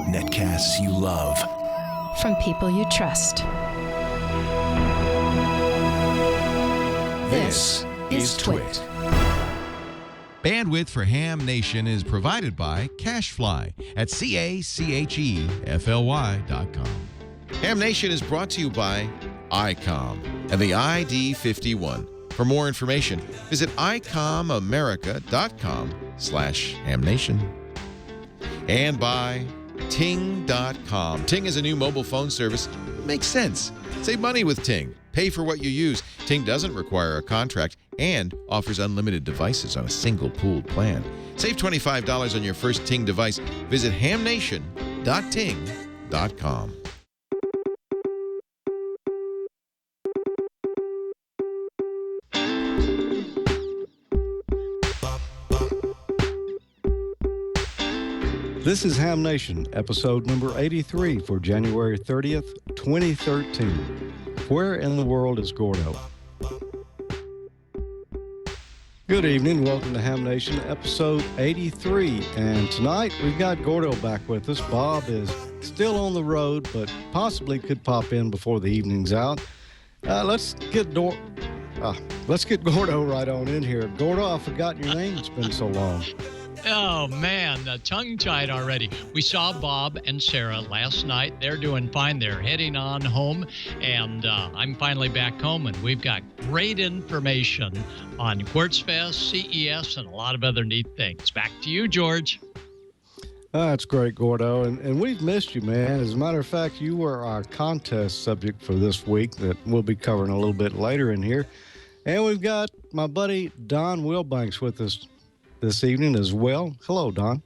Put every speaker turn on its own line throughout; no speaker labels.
Netcasts you love.
From people you trust.
This is Twit.
Bandwidth for Ham Nation is provided by CashFly at CACHEFLY.com. Ham Nation is brought to you by Icom and the ID51. For more information, visit icomamerica.com/hamnation. And by Ting.com. Ting is a new mobile phone service. Makes sense. Save money with Ting. Pay for what you use. Ting doesn't require a contract and offers unlimited devices on a single pooled plan. Save $25 on your first Ting device. Visit hamnation.ting.com.
This is Ham Nation, episode number 83 for January 30th, 2013. Where in the world is Gordo? Good evening. Welcome to Ham Nation, episode 83. And tonight we've got Gordo back with us. Bob is still on the road, but possibly could pop in before the evening's out. Let's get Gordo right on in here. Gordo, I forgot your name. It's been so long.
Oh, man, tongue-tied already. We saw Bob and Sarah last night. They're doing fine. They're heading on home, and I'm finally back home, and we've got great information on Quartzfest, CES, and a lot of other neat things. Back to you, George.
That's great, Gordo, and we've missed you, man. As a matter of fact, you were our contest subject for this week that we'll be covering a little bit later in here. And we've got my buddy Don Wilbanks with us this evening as well. Hello, Don.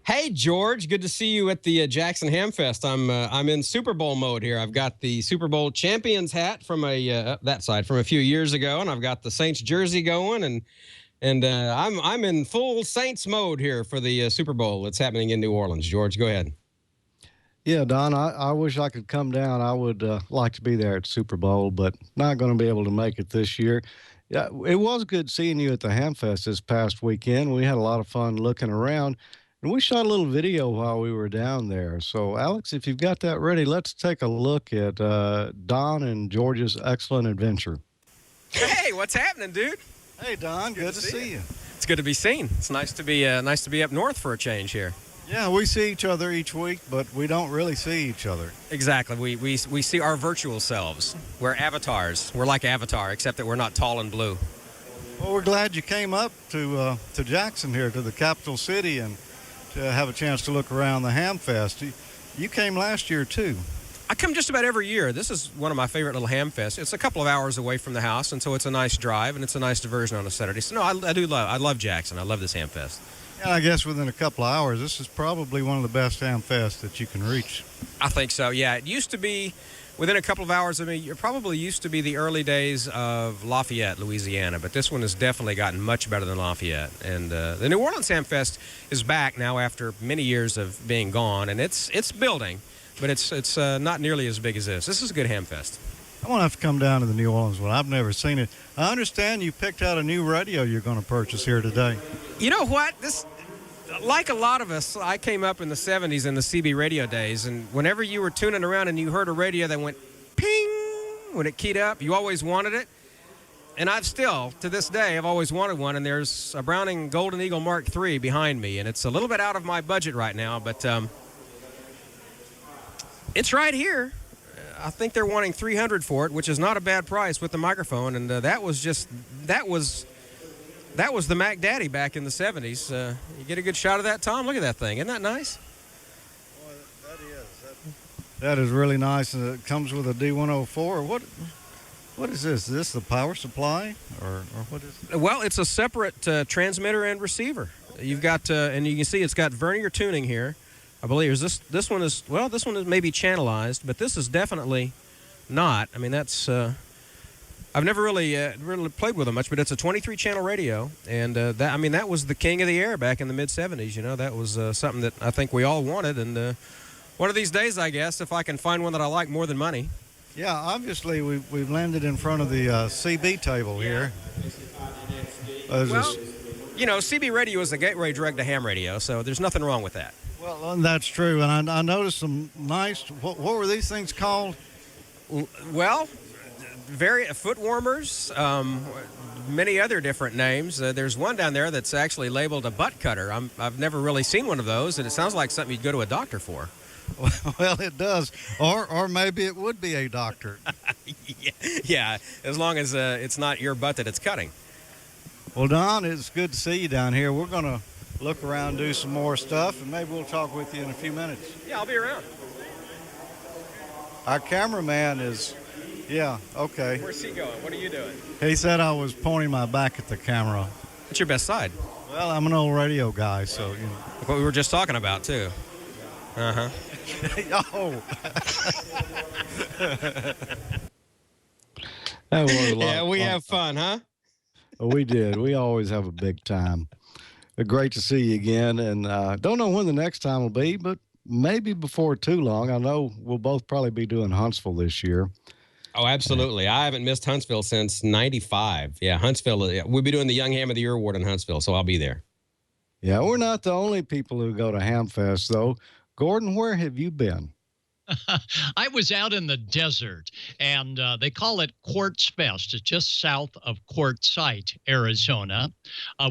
Hey, George. Good to see you at the Jackson Hamfest. I'm in Super Bowl mode here. I've got the Super Bowl champions hat from that side from a few years ago, and I've got the Saints jersey going, and I'm in full Saints mode here for the Super Bowl that's happening in New Orleans. George, go ahead.
Yeah, Don, I wish I could come down. I would like to be there at Super Bowl, but not going to be able to make it this year. Yeah, it was good seeing you at the Hamfest this past weekend. We had a lot of fun looking around, and we shot a little video while we were down there. So, Alex, if you've got that ready, let's take a look at Don and George's excellent adventure.
Hey, what's happening, dude?
Hey, Don, good to see you.
It's good to be seen. It's nice to be up north for a change here.
Yeah, we see each other each week, but we don't really see each other.
Exactly. We see our virtual selves. We're avatars. We're like Avatar, except that we're not tall and blue.
Well, we're glad you came up to Jackson here, to the capital city, and to have a chance to look around the Hamfest. You came last year, too.
I come just about every year. This is one of my favorite little Hamfests. It's a couple of hours away from the house, and so it's a nice drive, and it's a nice diversion on a Saturday. So, no, I love Jackson. I love this Hamfest.
Yeah, I guess within a couple of hours, this is probably one of the best Hamfests that you can reach.
I think so, yeah. It used to be, within a couple of hours, I mean, it probably used to be the early days of Lafayette, Louisiana, but this one has definitely gotten much better than Lafayette. And the New Orleans Hamfest is back now after many years of being gone, and it's building, but it's not nearly as big as this. This is a good Hamfest.
I'm going to have to come down to the New Orleans one. I've never seen it. I understand you picked out a new radio you're going to purchase here today.
You know what? Like a lot of us, I came up in the 70s in the CB radio days, and whenever you were tuning around and you heard a radio that went ping when it keyed up, you always wanted it. And I've still, to this day, I've always wanted one, and there's a Browning Golden Eagle Mark III behind me, and it's a little bit out of my budget right now, but it's right here. I think they're wanting $300 for it, which is not a bad price with the microphone. And that was the Mac Daddy back in the 70s. You get a good shot of that, Tom? Look at that thing. Isn't that nice?
Boy, that is really nice. And it comes with a D104. What is this? Is this the power supply, or what is it?
Well, it's a separate transmitter and receiver. You've got, and you can see it's got vernier tuning here. I believe this one is maybe channelized, but this is definitely not. I mean, that's I've never really played with them much, but it's a 23-channel radio, and that was the king of the air back in the mid-'70s. You know, that was something that I think we all wanted, and one of these days, I guess, if I can find one that I like more than money.
Yeah, obviously we've landed in front of the CB table here.
You know, CB radio is the gateway drug to ham radio, so there's nothing wrong with that.
Well, that's true. And I noticed some nice, what were these things called?
Well, foot warmers, many other different names. There's one down there that's actually labeled a butt cutter. I've never really seen one of those, and it sounds like something you'd go to a doctor for.
Well, it does. Or maybe it would be a doctor.
Yeah, as long as it's not your butt that it's cutting.
Well, Don, it's good to see you down here. We're going to look around, do some more stuff, and maybe we'll talk with you in a few minutes.
Yeah, I'll be around.
Our cameraman is, yeah, okay.
Where's he going? What are you doing?
He said I was pointing my back at the camera.
What's your best side?
Well, I'm an old radio guy, so, you know.
What we were just talking about, too. Uh-huh.
Oh.
That was a lot
Yeah,
of
we
fun.
have fun, huh?
Well, we did. We always have a big time. Great to see you again. And don't know when the next time will be, but maybe before too long. I know we'll both probably be doing Huntsville this year.
Oh, absolutely. I haven't missed Huntsville since 95. Yeah, Huntsville. We'll be doing the Young Ham of the Year Award in Huntsville, so I'll be there.
Yeah, we're not the only people who go to Hamfest, though. Gordon, where have you been?
I was out in the desert, and they call it Quartzfest. It's just south of Quartzsite, Arizona.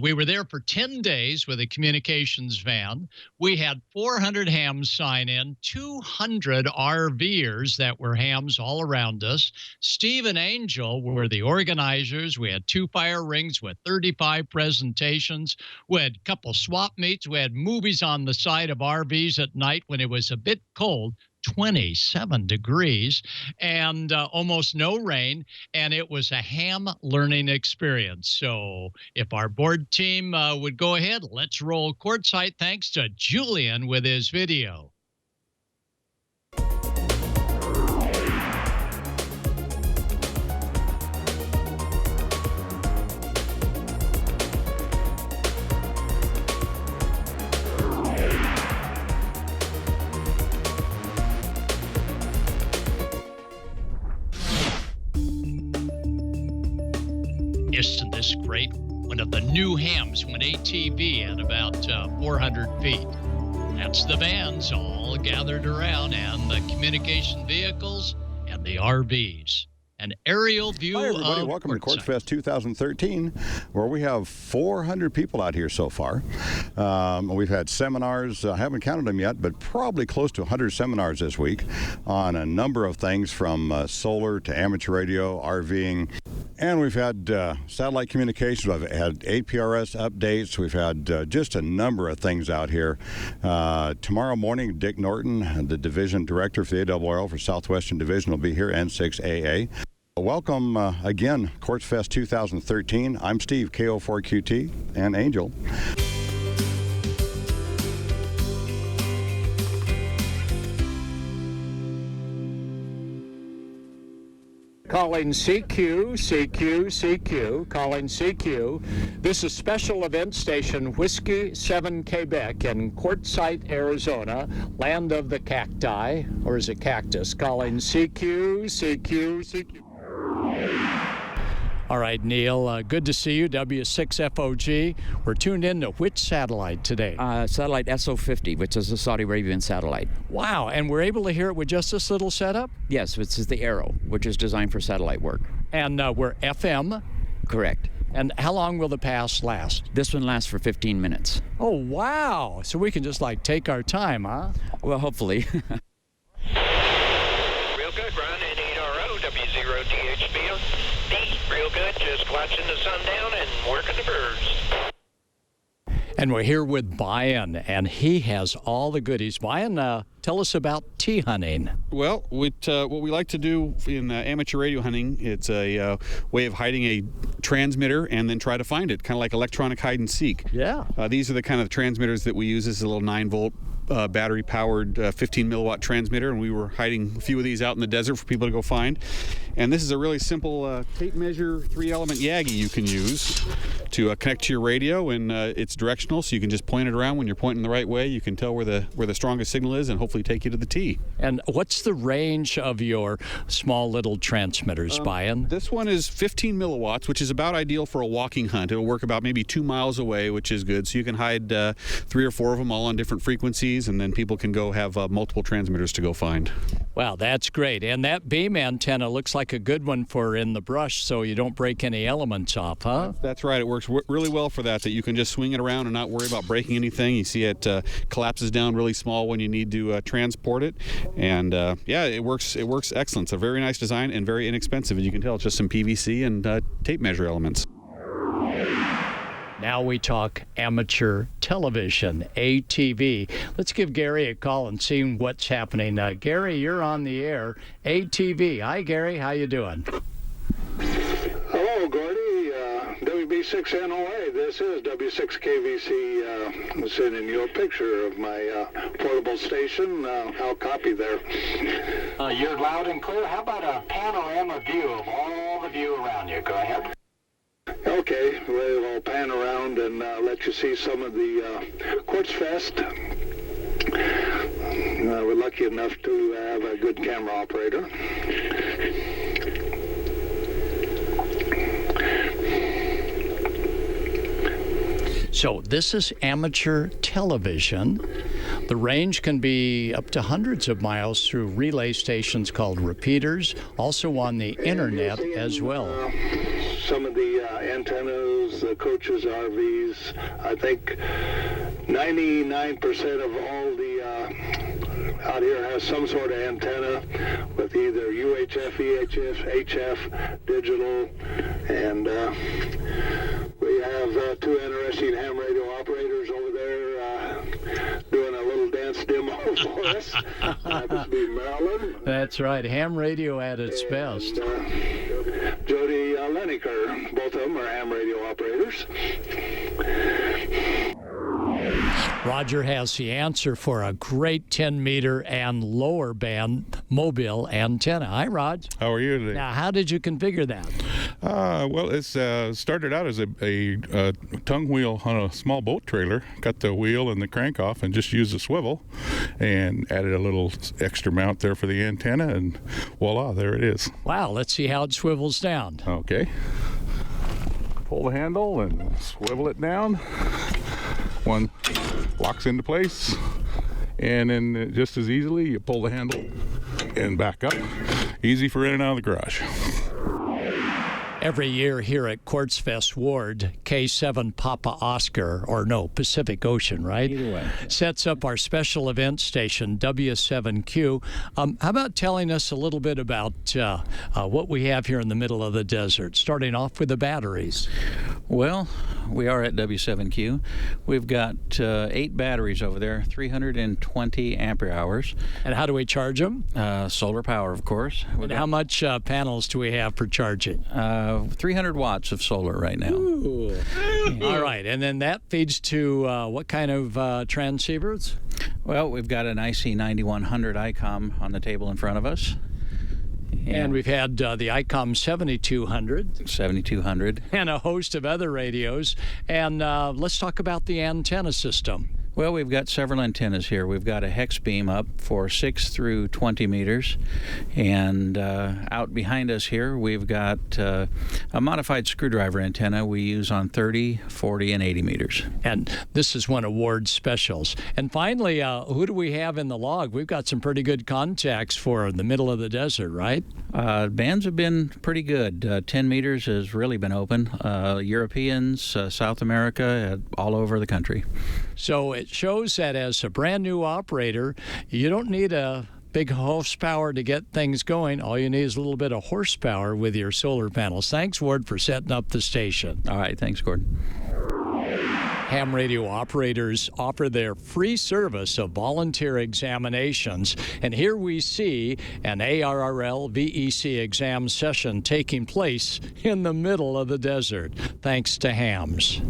We were there for 10 days with a communications van. We had 400 hams sign in, 200 RVers that were hams all around us. Steve and Angel were the organizers. We had 2 fire rings with 35 presentations. We had a couple swap meets. We had movies on the side of RVs at night when it was a bit cold. 27 degrees and almost no rain, and it was a ham learning experience. So if our board team would go ahead, let's roll Quartzsite. Thanks to Julian with his video. Isn't this great? One of the new hams went ATV at about 400 feet. That's the vans all gathered around, and the communication vehicles and the RVs. An aerial view
Hi, everybody.
of
Welcome to
Quartzsite.
Quartzfest 2013, where we have 400 people out here so far. We've had seminars, I haven't counted them yet, but probably close to 100 seminars this week on a number of things from solar to amateur radio, RVing. And we've had satellite communications. We've had APRS updates. We've had just a number of things out here. Tomorrow morning, Dick Norton, the division director for the ARRL for Southwestern Division, will be here, N6AA. Welcome again, Quartzfest 2013. I'm Steve, KO4QT, and Angel.
Calling CQ, CQ, CQ, calling CQ. This is Special Event Station Whiskey 7 Quebec in Quartzsite, Arizona, land of the cacti, or is it cactus? Calling CQ, CQ, CQ.
All right, Neil, good to see you, W6FOG. We're tuned in to which satellite today?
Satellite SO50, which is a Saudi Arabian satellite.
Wow, and we're able to hear it with just this little setup?
Yes, which is the Arrow, which is designed for satellite work.
And we're FM.
Correct.
And how long will the pass last?
This one lasts for 15 minutes.
Oh, wow. So we can just like take our time, huh?
Well, hopefully.
Real good, Ron, N8RO, W0DHB. Real good, just watching the sun down and working the birds.
And we're here with Bayan, and he has all the goodies. Bayan, tell us about tea hunting.
Well, what we like to do in amateur radio hunting, it's a way of hiding a transmitter and then try to find it, kind of like electronic hide and seek.
Yeah.
These are the kind of transmitters that we use. This is a little 9-volt battery-powered 15 milliwatt transmitter, and we were hiding a few of these out in the desert for people to go find. And this is a really simple tape measure 3-element Yagi you can use to connect to your radio, and it's directional, so you can just point it around. When you're pointing the right way, you can tell where the strongest signal is and hopefully take you to the tee.
And what's the range of your small little transmitters, Brian?
This one is 15 milliwatts, which is about ideal for a walking hunt. It'll work about maybe 2 miles away, which is good. So you can hide 3 or 4 of them all on different frequencies, and then people can go have multiple transmitters to go find.
Wow, that's great. And that beam antenna looks like a good one for in the brush so you don't break any elements off, huh?
That's right. It works really well for that you can just swing it around and not worry about breaking anything. You see it collapses down really small when you need to transport it. And yeah, it works excellent. It's a very nice design and very inexpensive. As you can tell, it's just some PVC and tape measure elements.
Now we talk amateur television, ATV. Let's give Gary a call and see what's happening. Gary, you're on the air. ATV. Hi, Gary. How you doing?
Hello, Gordy. WB6NOA. This is W6KVC sending you a picture of my portable station. I'll copy there. You're loud and clear. How about a panorama view of all the view around you? Go ahead. Okay, we'll pan around and let you see some of the Quartzfest. We're lucky enough to have a good camera operator.
So this is amateur television. The range can be up to hundreds of miles through relay stations called repeaters, also on the internet as well.
Some of the antennas, the coaches, RVs, I think 99% of all the out here has some sort of antenna with either UHF, EHF, HF, digital, and we have 2 interesting ham radio operators over there doing a little dance demo for us. Happens to be Maryland.
That's right, ham radio at its best.
Jody Leniker, both of them are ham radio operators.
Roger has the answer for a great 10-meter and lower band mobile antenna. Hi, Rod.
How are you today?
Now, how did you configure that?
Well, it's started out as a tongue wheel on a small boat trailer. Cut the wheel and the crank off and just used a swivel and added a little extra mount there for the antenna, and voila, there it is.
Wow, let's see how it swivels down.
Okay. Pull the handle and swivel it down. One locks into place, and then just as easily you pull the handle and back up. Easy for in and out of the garage.
Every year here at Quartzfest Ward, K7 Papa Oscar, or no, Pacific Ocean, right?
Either way.
Sets up our special event station, W7Q. How about telling us a little bit about what we have here in the middle of the desert, starting off with the batteries?
Well, we are at W7Q. We've got 8 batteries over there, 320 ampere hours.
And how do we charge them?
Solar power, of course.
And how much panels do we have for charging?
300 watts of solar right now.
Ooh. All right, and then that feeds to what kind of transceivers?
Well, we've got an IC9100 Icom on the table in front of us.
And we've had the Icom 7200.
7200.
And a host of other radios. And let's talk about the antenna system.
Well, we've got several antennas here. We've got a hex beam up for 6 through 20 meters. And out behind us here, we've got a modified screwdriver antenna we use on 30, 40, and 80 meters.
And this is one of Ward's specials. And finally, who do we have in the log? We've got some pretty good contacts for the middle of the desert, right?
Bands have been pretty good. 10 meters has really been open. Europeans, South America, all over the country.
So it shows that as a brand new operator, you don't need a big horsepower to get things going. All you need is a little bit of horsepower with your solar panels. Thanks, Ward, for setting up the station.
All right. Thanks, Gordon.
Ham radio operators offer their free service of volunteer examinations, and here we see an ARRL VEC exam session taking place in the middle of the desert, thanks to hams.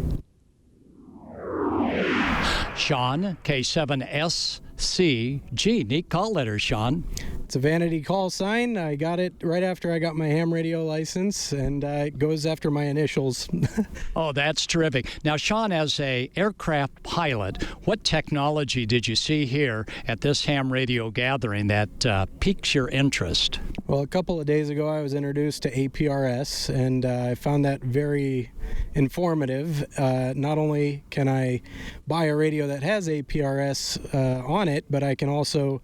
Sean, K7S Neat call letter, Sean.
It's a vanity call sign. I got it right after I got my ham radio license, and it goes after my initials.
Oh, that's terrific. Now, Sean, as a aircraft pilot, what technology did you see here at this ham radio gathering that piques your interest?
Well, a couple of days ago, I was introduced to APRS, and I found that very informative. Not only can I buy a radio that has APRS on it, but I can also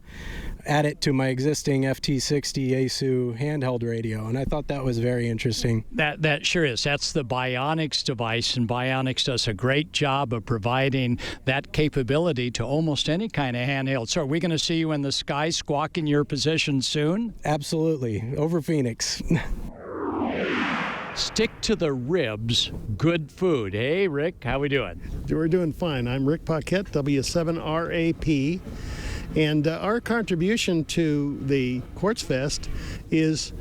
add it to my existing FT60 ASU handheld radio, and I thought that was very interesting.
That sure is. That's the Bionics device, and Bionics does a great job of providing that capability to almost any kind of handheld. So are we going to see you in the sky squawking your position soon?
Absolutely. Over Phoenix.
Stick to the ribs, good food. Hey, Rick, how we doing?
We're doing fine. I'm Rick Paquette, W7RAP. And our contribution to the Quartzfest is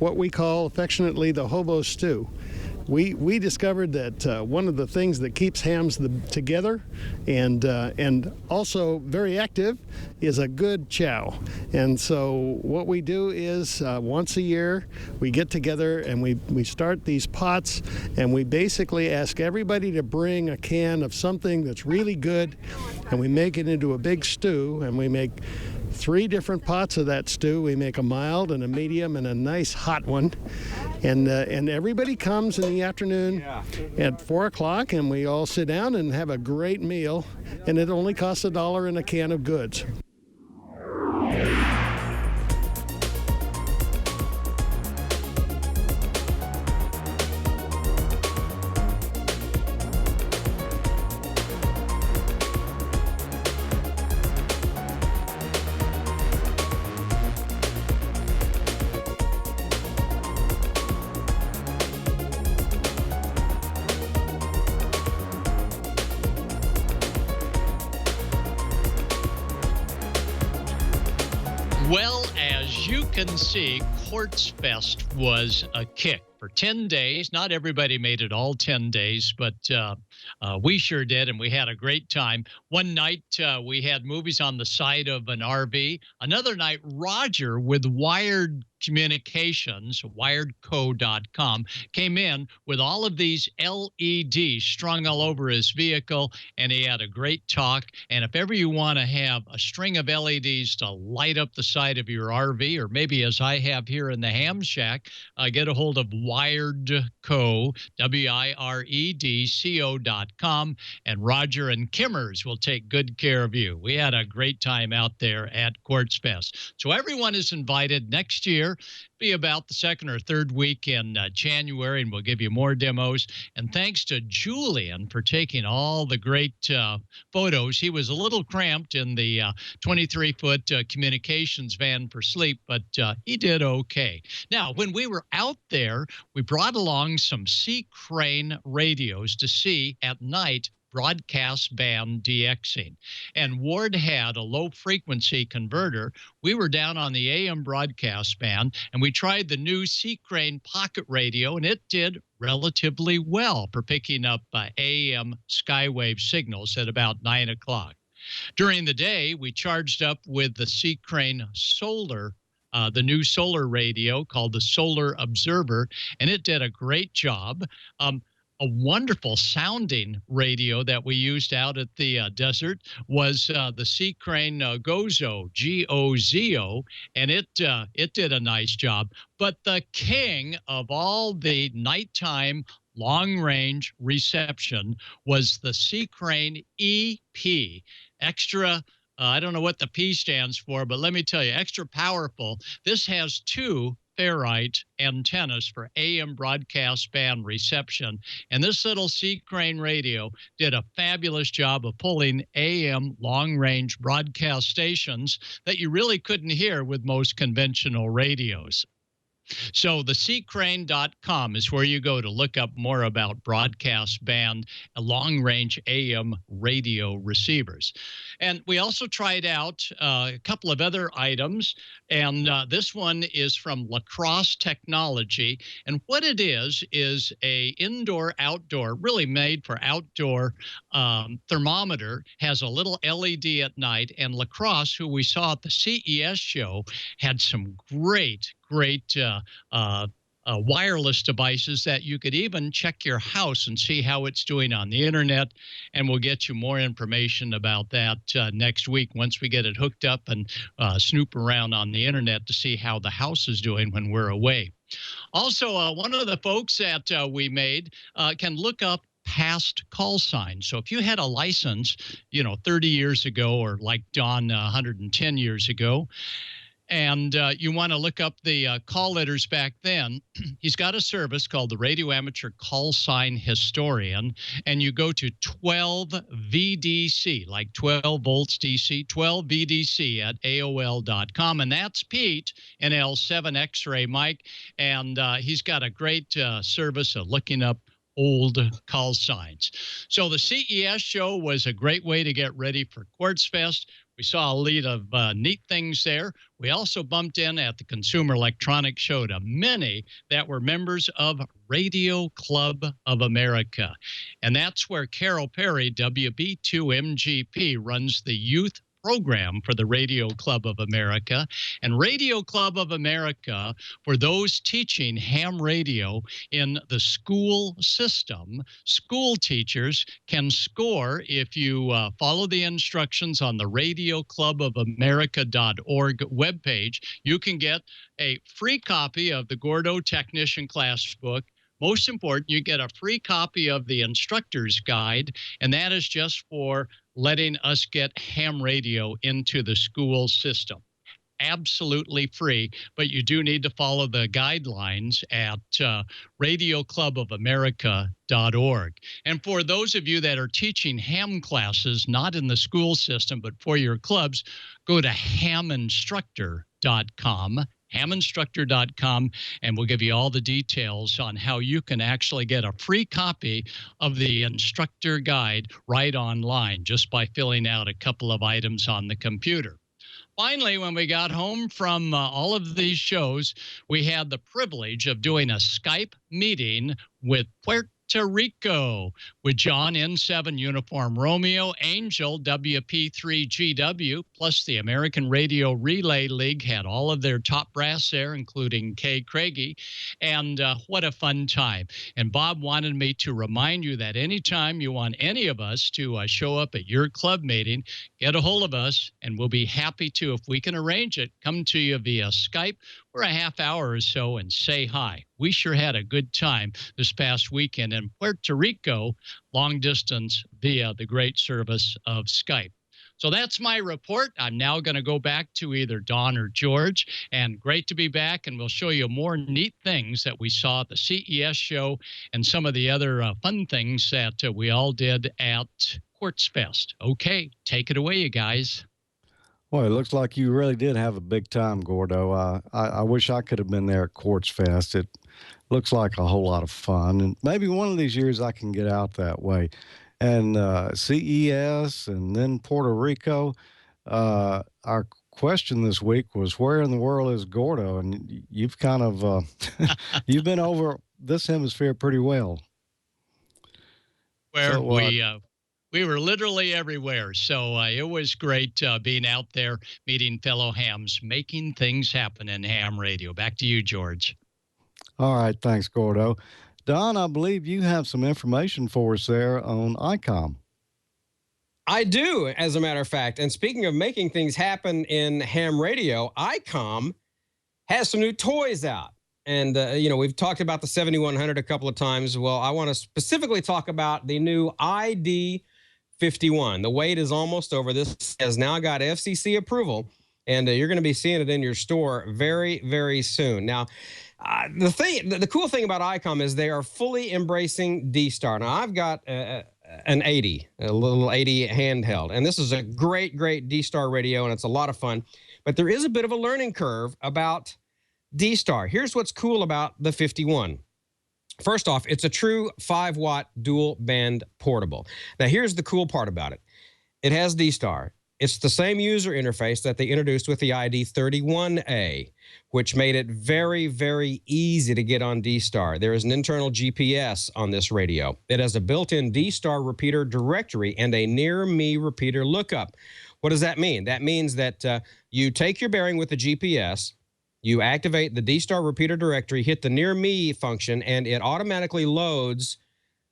what we call affectionately the hobo stew. We discovered that one of the things that keeps hams together and also very active is a good chow. And so what we do is once a year we get together and we start these pots, and we basically ask everybody to bring a can of something that's really good, and we make it into a big stew, and we make 3 different pots of that stew. We make a mild and a medium and a nice hot one. And everybody comes in the afternoon at 4 o'clock, and we all sit down and have a great meal, and it only costs $1 in a can of goods.
Well, as you can see, Quartzfest was a kick for 10 days. Not everybody made it all 10 days, but we sure did, and we had a great time. One night, we had movies on the side of an RV. Another night, Roger with Wired Communications, wiredco.com, came in with all of these LEDs strung all over his vehicle, and he had a great talk. And if ever you want to have a string of LEDs to light up the side of your RV, or maybe as I have here in the Ham Shack, get a hold of Wiredco, WIREDCO.com, and Roger and Kimmers will take good care of you. We had a great time out there at Quartzfest. So everyone is invited next year. Be about the second or third week in January, and we'll give you more demos. And thanks to Julian for taking all the great photos. He was a little cramped in the 23-foot communications van for sleep, but he did okay. Now, when we were out there, we brought along some Sea Crane radios to see at night broadcast band DXing. And Ward had a low frequency converter. We were down on the AM broadcast band, and we tried the new Sea Crane pocket radio, and it did relatively well for picking up AM skywave signals at about 9 o'clock. During the day, we charged up with the Sea Crane Solar, the new solar radio called the Solar Observer, and it did a great job. A wonderful sounding radio that we used out at the desert was the Sea Crane Gozo, G-O-Z-O, and it did a nice job. But the king of all the nighttime long-range reception was the Sea Crane EP, extra. I don't know what the P stands for, but let me tell you, extra powerful. This has 2 ferrite antennas for AM broadcast band reception. And this little Sea Crane radio did a fabulous job of pulling AM long-range broadcast stations that you really couldn't hear with most conventional radios. So the seacrane.com is where you go to look up more about broadcast band long-range AM radio receivers. And we also tried out a couple of other items, and this one is from Lacrosse Technology. And what it is a indoor-outdoor, really made for outdoor thermometer, has a little LED at night, and Lacrosse, who we saw at the CES show, had some great wireless devices that you could even check your house and see how it's doing on the internet. And we'll get you more information about that next week once we get it hooked up and snoop around on the internet to see how the house is doing when we're away. Also, one of the folks that we made can look up past call signs. So if you had a license, 30 years ago, or like Don 110 years ago, and you want to look up the call letters back then, he's got a service called the Radio Amateur Call Sign Historian, and you go to 12 VDC, like 12 volts DC, 12 VDC at AOL.com, and that's Pete, NL7 X-ray Mike, and he's got a great service of looking up old call signs. So the CES show was a great way to get ready for Quartzfest. We saw a lead of neat things there. We also bumped in at the Consumer Electronics Show to many that were members of Radio Club of America. And that's where Carol Perry, WB2MGP, runs the youth program for the Radio Club of America. And Radio Club of America, for those teaching ham radio in the school system, school teachers can score if you follow the instructions on the radioclubofamerica.org webpage. You can get a free copy of the Gordo Technician Class book. Most important, you get a free copy of the instructor's guide, and that is just for letting us get ham radio into the school system. Absolutely free, but you do need to follow the guidelines at radioclubofamerica.org. And for those of you that are teaching ham classes, not in the school system, but for your clubs, go to haminstructor.com. haminstructor.com, and we'll give you all the details on how you can actually get a free copy of the instructor guide right online just by filling out a couple of items on the computer. Finally, when we got home from all of these shows, we had the privilege of doing a Skype meeting with Puerto Rico with John N7 Uniform Romeo, Angel WP3GW, plus the American Radio Relay League had all of their top brass there, including Kay Craigie, and what a fun time. And Bob wanted me to remind you that anytime you want any of us to show up at your club meeting, get a hold of us, and we'll be happy to, if we can arrange it, come to you via Skype for a half hour or so and say hi. We sure had a good time this past weekend in Puerto Rico, long distance via the great service of Skype. So that's my report. I'm now going to go back to either Don or George, and great to be back, and we'll show you more neat things that we saw at the CES show and some of the other fun things that we all did at Quartzfest. Okay, take it away, you guys.
Well, it looks like you really did have a big time, Gordo. I wish I could have been there at Quartzfest. It looks like a whole lot of fun, and maybe one of these years I can get out that way. And CES and then Puerto Rico. Our question this week was, where in the world is Gordo? And you've kind of you've been over this hemisphere pretty well.
Where we were literally everywhere. So it was great being out there, meeting fellow hams, making things happen in ham radio. Back to you, George.
All right. Thanks, Gordo. Don, I believe you have some information for us there on Icom.
I do, as a matter of fact. And speaking of making things happen in ham radio, Icom has some new toys out. And, we've talked about the 7100 a couple of times. Well, I want to specifically talk about the new ID 51. The wait is almost over. This has now got FCC approval, and you're going to be seeing it in your store very, very soon. Now, the cool thing about Icom is they are fully embracing D-Star. Now, I've got an 80, a little 80 handheld, and this is a great, great D-Star radio, and it's a lot of fun. But there is a bit of a learning curve about D-Star. Here's what's cool about the 51. First off, it's a true 5-watt dual band portable. Now, here's the cool part about it. It has D-Star. It's the same user interface that they introduced with the ID31A, which made it very, very easy to get on D-Star. There is an internal GPS on this radio. It has a built-in D-Star repeater directory and a near-me repeater lookup. What does that mean? That means that you take your bearing with the GPS, you activate the D-Star repeater directory, hit the near-me function, and it automatically loads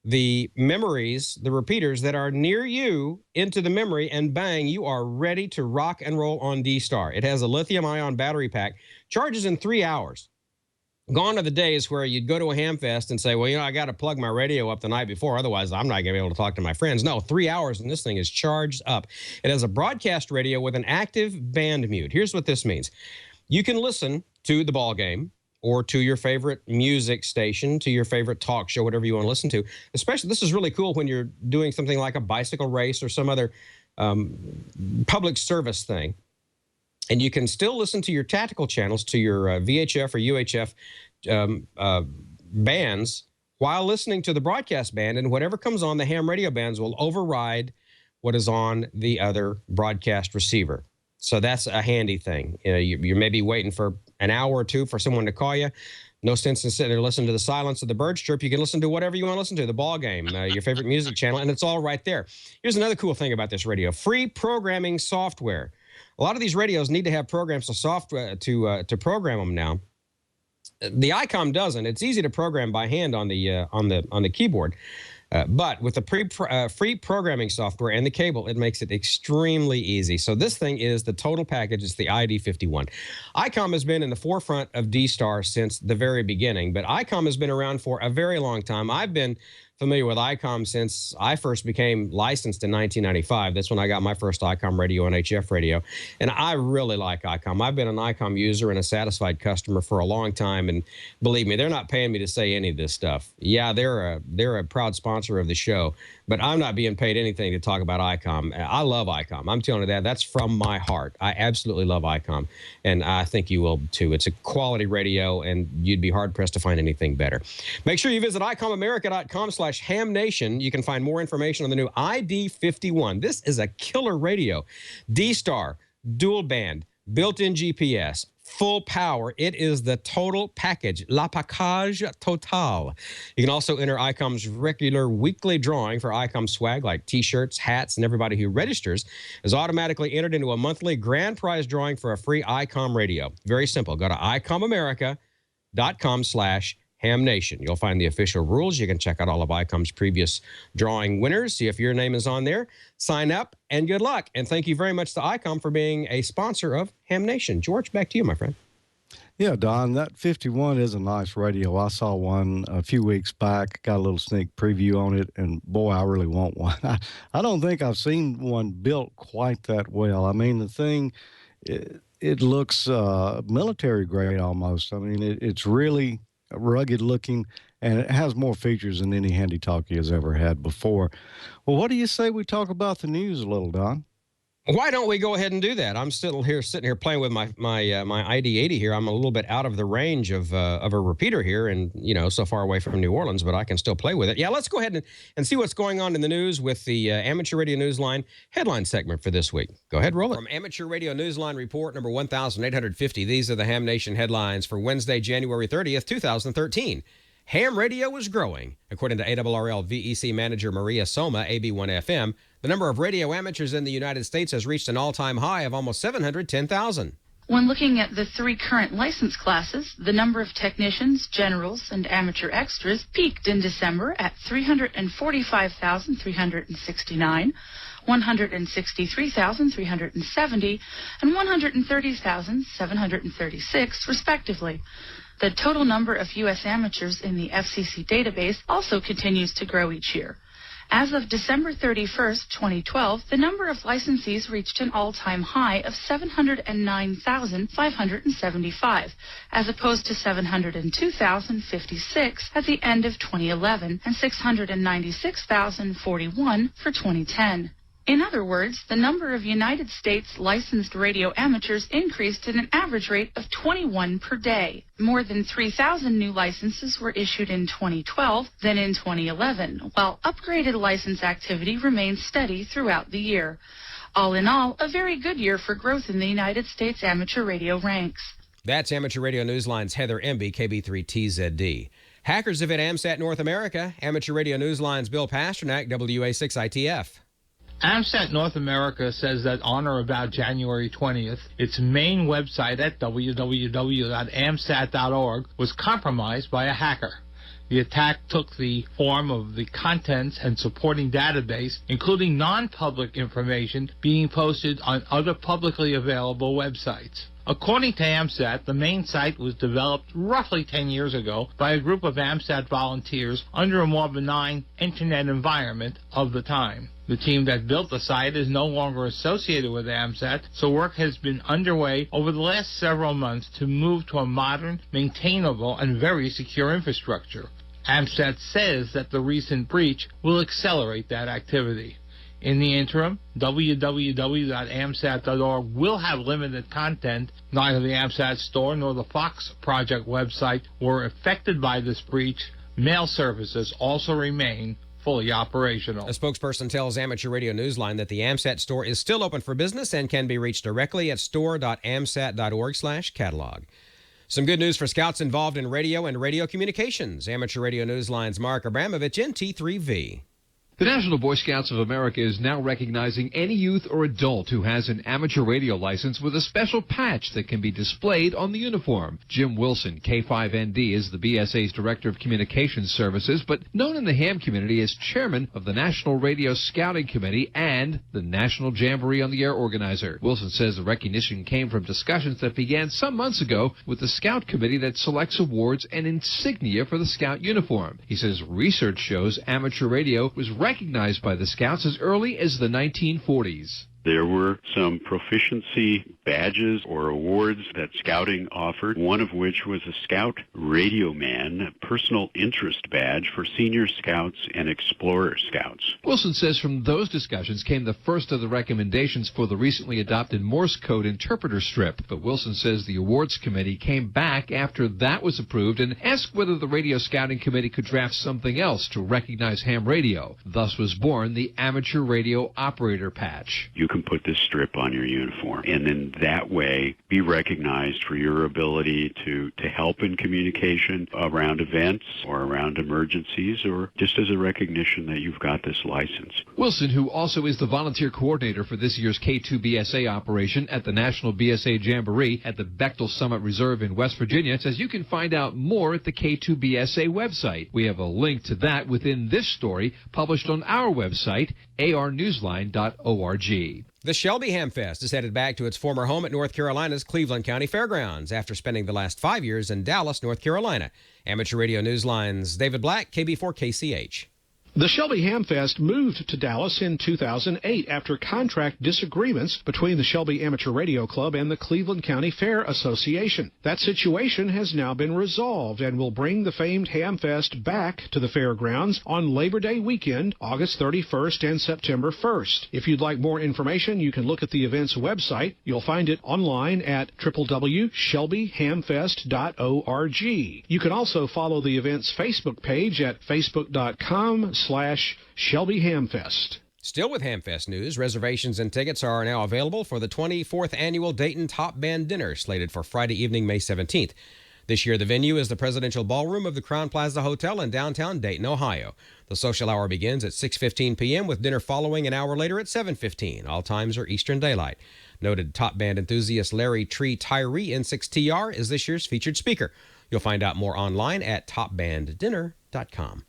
the memories, the repeaters that are near you into the memory, and bang, you are ready to rock and roll on D-Star. It has a lithium-ion battery pack, charges in 3 hours. Gone are the days where you'd go to a Hamfest and say, well, I got to plug my radio up the night before, otherwise I'm not going to be able to talk to my friends. No, 3 hours and this thing is charged up. It has a broadcast radio with an active band mute. Here's what this means. You can listen to the ball game, or to your favorite music station, to your favorite talk show, whatever you want to listen to. Especially, this is really cool when you're doing something like a bicycle race or some other public service thing. And you can still listen to your tactical channels, to your VHF or UHF bands, while listening to the broadcast band. And whatever comes on, the ham radio bands will override what is on the other broadcast receiver. So that's a handy thing. You're maybe waiting for an hour or two for someone to call you. No sense in sitting there listening to the silence of the birds chirp. You can listen to whatever you want to listen to, the ball game, your favorite music channel, and it's all right there. Here's another cool thing about this radio. Free programming software. A lot of these radios need to have programs to software to program them now. The Icom doesn't. It's easy to program by hand on the keyboard. But with the free programming software and the cable, it makes it extremely easy. So this thing is the total package. It's the ID51. Icom has been in the forefront of D-Star since the very beginning, but Icom has been around for a very long time. I've been familiar with Icom since I first became licensed in 1995. That's when I got my first Icom radio and HF radio. And I really like Icom. I've been an Icom user and a satisfied customer for a long time. And believe me, they're not paying me to say any of this stuff. Yeah, they're a proud sponsor of the show, but I'm not being paid anything to talk about Icom. I love Icom. I'm telling you that. That's from my heart. I absolutely love Icom. And I think you will too. It's a quality radio, and you'd be hard-pressed to find anything better. Make sure you visit icomamerica.com/hamnation. You can find more information on the new ID51. This is a killer radio. D-Star, dual band, built-in GPS, full power. It is the total package, la package total. You can also enter Icom's regular weekly drawing for Icom swag like T-shirts, hats, and everybody who registers is automatically entered into a monthly grand prize drawing for a free Icom radio. Very simple. Go to icomamerica.com/hamnation. You'll find the official rules. You can check out all of Icom's previous drawing winners, see if your name is on there. Sign up, and good luck. And thank you very much to Icom for being a sponsor of Ham Nation. George, back to you, my friend.
Yeah, Don, that 51 is a nice radio. I saw one a few weeks back, got a little sneak preview on it, and boy, I really want one. I don't think I've seen one built quite that well. I mean, the thing, it looks military grade almost. I mean, it's really rugged looking, and it has more features than any handy talkie has ever had before. Well, what do you say we talk about the news a little, Don?
Why don't we go ahead and do that? I'm still here, sitting here playing with my ID80 here. I'm a little bit out of the range of a repeater here, and so far away from New Orleans, but I can still play with it. Yeah, let's go ahead and see what's going on in the news with the Amateur Radio Newsline headline segment for this week. Go ahead, roll it. From Amateur Radio Newsline report number 1850. These are the Ham Nation headlines for Wednesday, January 30th, 2013. Ham radio is growing. According to ARRL VEC manager Maria Soma, AB1FM, the number of radio amateurs in the United States has reached an all-time high of almost 710,000.
When looking at the 3 current license classes, the number of technicians, generals, and amateur extras peaked in December at 345,369, 163,370, and 130,736, respectively. The total number of U.S. amateurs in the FCC database also continues to grow each year. As of December 31st, 2012, the number of licensees reached an all-time high of 709,575, as opposed to 702,056 at the end of 2011 and 696,041 for 2010. In other words, the number of United States licensed radio amateurs increased at an average rate of 21 per day. More than 3,000 new licenses were issued in 2012 than in 2011, while upgraded license activity remains steady throughout the year. All in all, a very good year for growth in the United States amateur radio ranks.
That's Amateur Radio Newsline's Heather Emby, KB3TZD. Hackers event AMSAT North America. Amateur Radio Newsline's Bill Pasternak, WA6ITF.
AMSAT North America says that on or about January 20th, its main website at www.amsat.org was compromised by a hacker. The attack took the form of the contents and supporting database, including non-public information being posted on other publicly available websites. According to AMSAT, the main site was developed roughly 10 years ago by a group of AMSAT volunteers under a more benign internet environment of the time. The team that built the site is no longer associated with AMSAT, so work has been underway over the last several months to move to a modern, maintainable, and very secure infrastructure. AMSAT says that the recent breach will accelerate that activity. In the interim, www.amsat.org will have limited content. Neither the AMSAT store nor the Fox Project website were affected by this breach. Mail services also remain fully operational.
A spokesperson tells Amateur Radio Newsline that the AMSAT store is still open for business and can be reached directly at store.amsat.org/catalog. Some good news for scouts involved in radio and radio communications. Amateur Radio Newsline's Mark Abramovich in T3V.
The National Boy Scouts of America is now recognizing any youth or adult who has an amateur radio license with a special patch that can be displayed on the uniform. Jim Wilson, K5ND, is the BSA's Director of Communications Services, but known in the ham community as Chairman of the National Radio Scouting Committee and the National Jamboree on the Air organizer. Wilson says the recognition came from discussions that began some months ago with the Scout Committee that selects awards and insignia for the Scout uniform. He says research shows amateur radio was recognized by the Scouts as early as the 1940s.
There were some proficiency badges or awards that Scouting offered, one of which was a Scout Radio Man, a personal interest badge for senior Scouts and Explorer Scouts.
Wilson says from those discussions came the first of the recommendations for the recently adopted Morse code interpreter strip. But Wilson says the awards committee came back after that was approved and asked whether the Radio Scouting Committee could draft something else to recognize ham radio. Thus was born the Amateur Radio Operator Patch.
You can put this strip on your uniform and in that way be recognized for your ability to help in communication around events or around emergencies, or just as a recognition that you've got this license.
Wilson, who also is the volunteer coordinator for this year's K2BSA operation at the National BSA Jamboree at the Bechtel Summit Reserve in West Virginia, says you can find out more at the K2BSA website. We have a link to that within this story published on our website, arnewsline.org.
The Shelby Hamfest is headed back to its former home at North Carolina's Cleveland County Fairgrounds after spending the last 5 years in Dallas, North Carolina. Amateur Radio Newsline's David Black, KB4KCH.
The Shelby Hamfest moved to Dallas in 2008 after contract disagreements between the Shelby Amateur Radio Club and the Cleveland County Fair Association. That situation has now been resolved and will bring the famed Hamfest back to the fairgrounds on Labor Day weekend, August 31st and September 1st. If you'd like more information, you can look at the event's website. You'll find it online at www.shelbyhamfest.org. You can also follow the event's Facebook page at facebook.com/Shelby Hamfest.
Still with Hamfest news, reservations and tickets are now available for the 24th Annual Dayton Top Band Dinner, slated for Friday evening, May 17th. This year, the venue is the Presidential Ballroom of the Crowne Plaza Hotel in downtown Dayton, Ohio. The social hour begins at 6:15 p.m., with dinner following an hour later at 7:15. All times are Eastern Daylight. Noted top band enthusiast Larry Tree Tyree N6TR is this year's featured speaker. You'll find out more online at topbanddinner.com.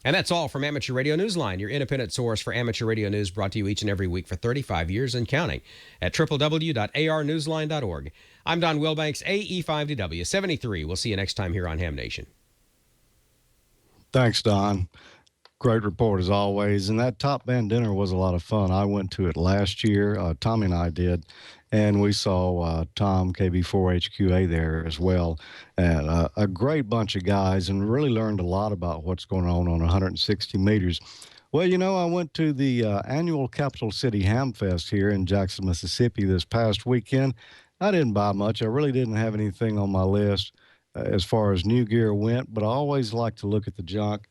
And that's all from Amateur Radio Newsline, your independent source for amateur radio news, brought to you each and every week for 35 years and counting at www.arnewsline.org. I'm Don Wilbanks, AE5DW 73. We'll see you next time here on Ham Nation.
Thanks, Don. Great report as always. And that Top Band Dinner was a lot of fun. I went to it last year. Tommy and I did. And we saw Tom, KB4HQA there as well. And a great bunch of guys, and really learned a lot about what's going on 160 meters. Well, I went to the annual Capital City Hamfest here in Jackson, Mississippi this past weekend. I didn't buy much. I really didn't have anything on my list as far as new gear went, but I always like to look at the junk.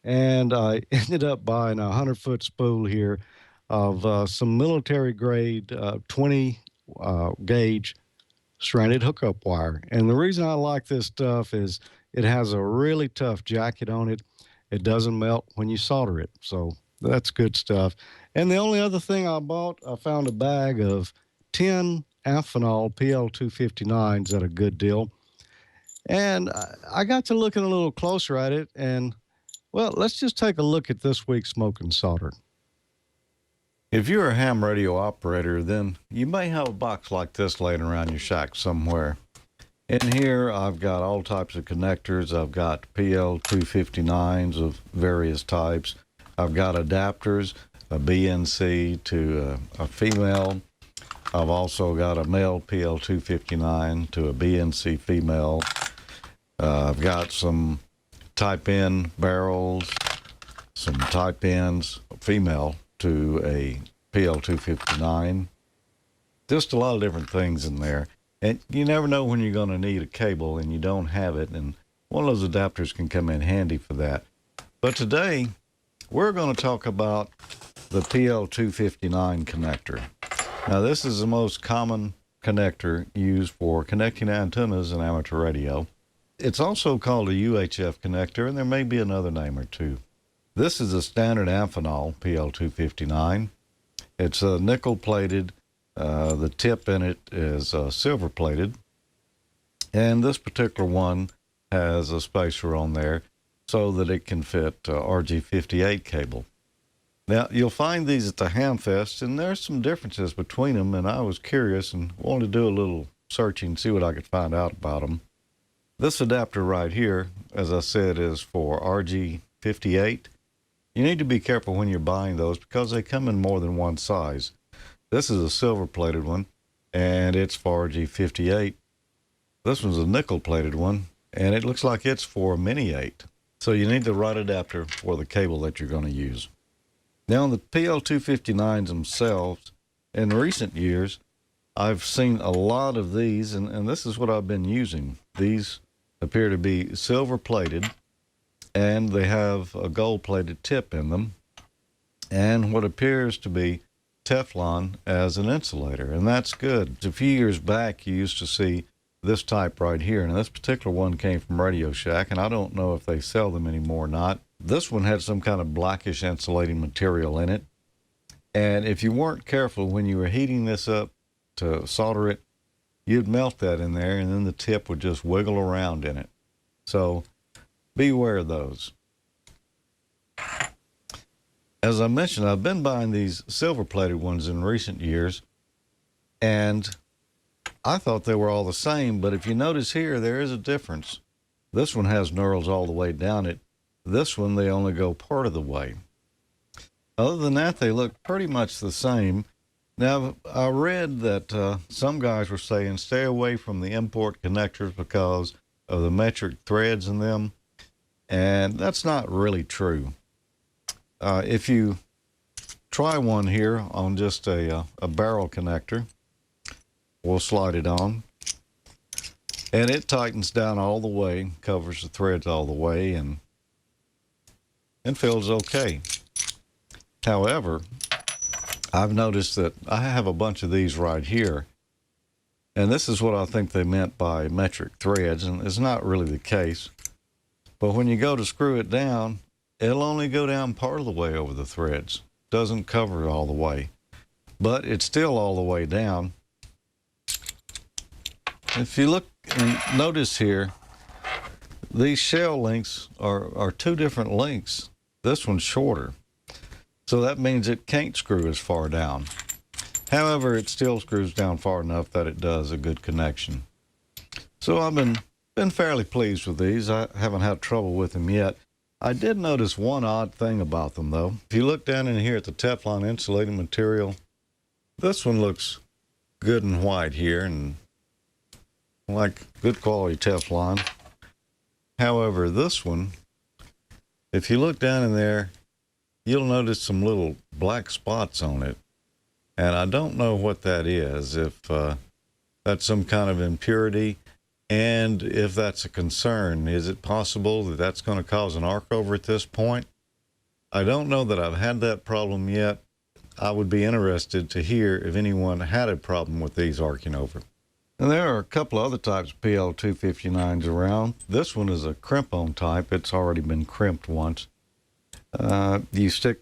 And I ended up buying a 100-foot spool here of some military grade 20 gauge stranded hookup wire. And the reason I like this stuff is it has a really tough jacket on it. It doesn't melt when you solder it. So that's good stuff. And the only other thing I bought, I found a bag of 10 Amphenol PL259s at a good deal. And I got to looking a little closer at it. And, well, let's just take a look at this week's Smoke and Solder.
If you're a ham radio operator, then you may have a box like this laying around your shack somewhere. In here, I've got all types of connectors. I've got PL259s of various types. I've got adapters, a BNC to a female. I've also got a male PL259 to a BNC female. I've got some type-in barrels, some type-ins female to a PL259. Just a lot of different things in there. And you never know when you're going to need a cable and you don't have it, and one of those adapters can come in handy for that. But today, we're going to talk about the PL259 connector. Now, this is the most common connector used for connecting antennas in amateur radio. It's also called a UHF connector, and there may be another name or two. This is a standard Amphenol PL259. It's nickel-plated. The tip in it is silver-plated. And this particular one has a spacer on there so that it can fit RG58 cable. Now, you'll find these at the Hamfest, and there's some differences between them, and I was curious and wanted to do a little searching, see what I could find out about them. This adapter right here, as I said, is for RG58. You need to be careful when you're buying those because they come in more than one size. This is a silver-plated one, and it's for RG58. This one's a nickel-plated one, and it looks like it's for a Mini 8. So you need the right adapter for the cable that you're going to use. Now, the PL259s themselves, in recent years, I've seen a lot of these, and this is what I've been using. These appear to be silver-plated, and they have a gold-plated tip in them, and what appears to be Teflon as an insulator, and that's good. A few years back, you used to see this type right here, and this particular one came from Radio Shack, and I don't know if they sell them anymore or not. This one had some kind of blackish insulating material in it, and if you weren't careful when you were heating this up to solder it, you'd melt that in there, and then the tip would just wiggle around in it. So beware of those. As I mentioned, I've been buying these silver-plated ones in recent years, and I thought they were all the same, but if you notice here, there is a difference. This one has knurls all the way down it. This one, they only go part of the way. Other than that, they look pretty much the same. Now, I read that some guys were saying stay away from the import connectors because of the metric threads in them, and that's not really true. If you try one here on just a barrel connector, we'll slide it on, and it tightens down all the way, covers the threads all the way, and feels okay. However, I've noticed that I have a bunch of these right here, and this is what I think they meant by metric threads, and it's not really the case. But when you go to screw it down, it'll only go down part of the way over the threads. Doesn't cover it all the way, but it's still all the way down. If you look and notice here, these shell links are two different lengths. This one's shorter, so that means it can't screw as far down. However, it still screws down far enough that it does a good connection. So I've been fairly pleased with these. I haven't had trouble with them yet. I did notice one odd thing about them, though. If you look down in here at the Teflon insulating material, this one looks good and white here, and like good quality Teflon. However, this one, if you look down in there, you'll notice some little black spots on it. And I don't know what that is, if that's some kind of impurity, and if that's a concern. Is it possible that that's going to cause an arc over at this point? I don't know that I've had that problem yet. I would be interested to hear if anyone had a problem with these arcing over. And there are a couple other types of PL259s around. This one is a crimp-on type. It's already been crimped once. You stick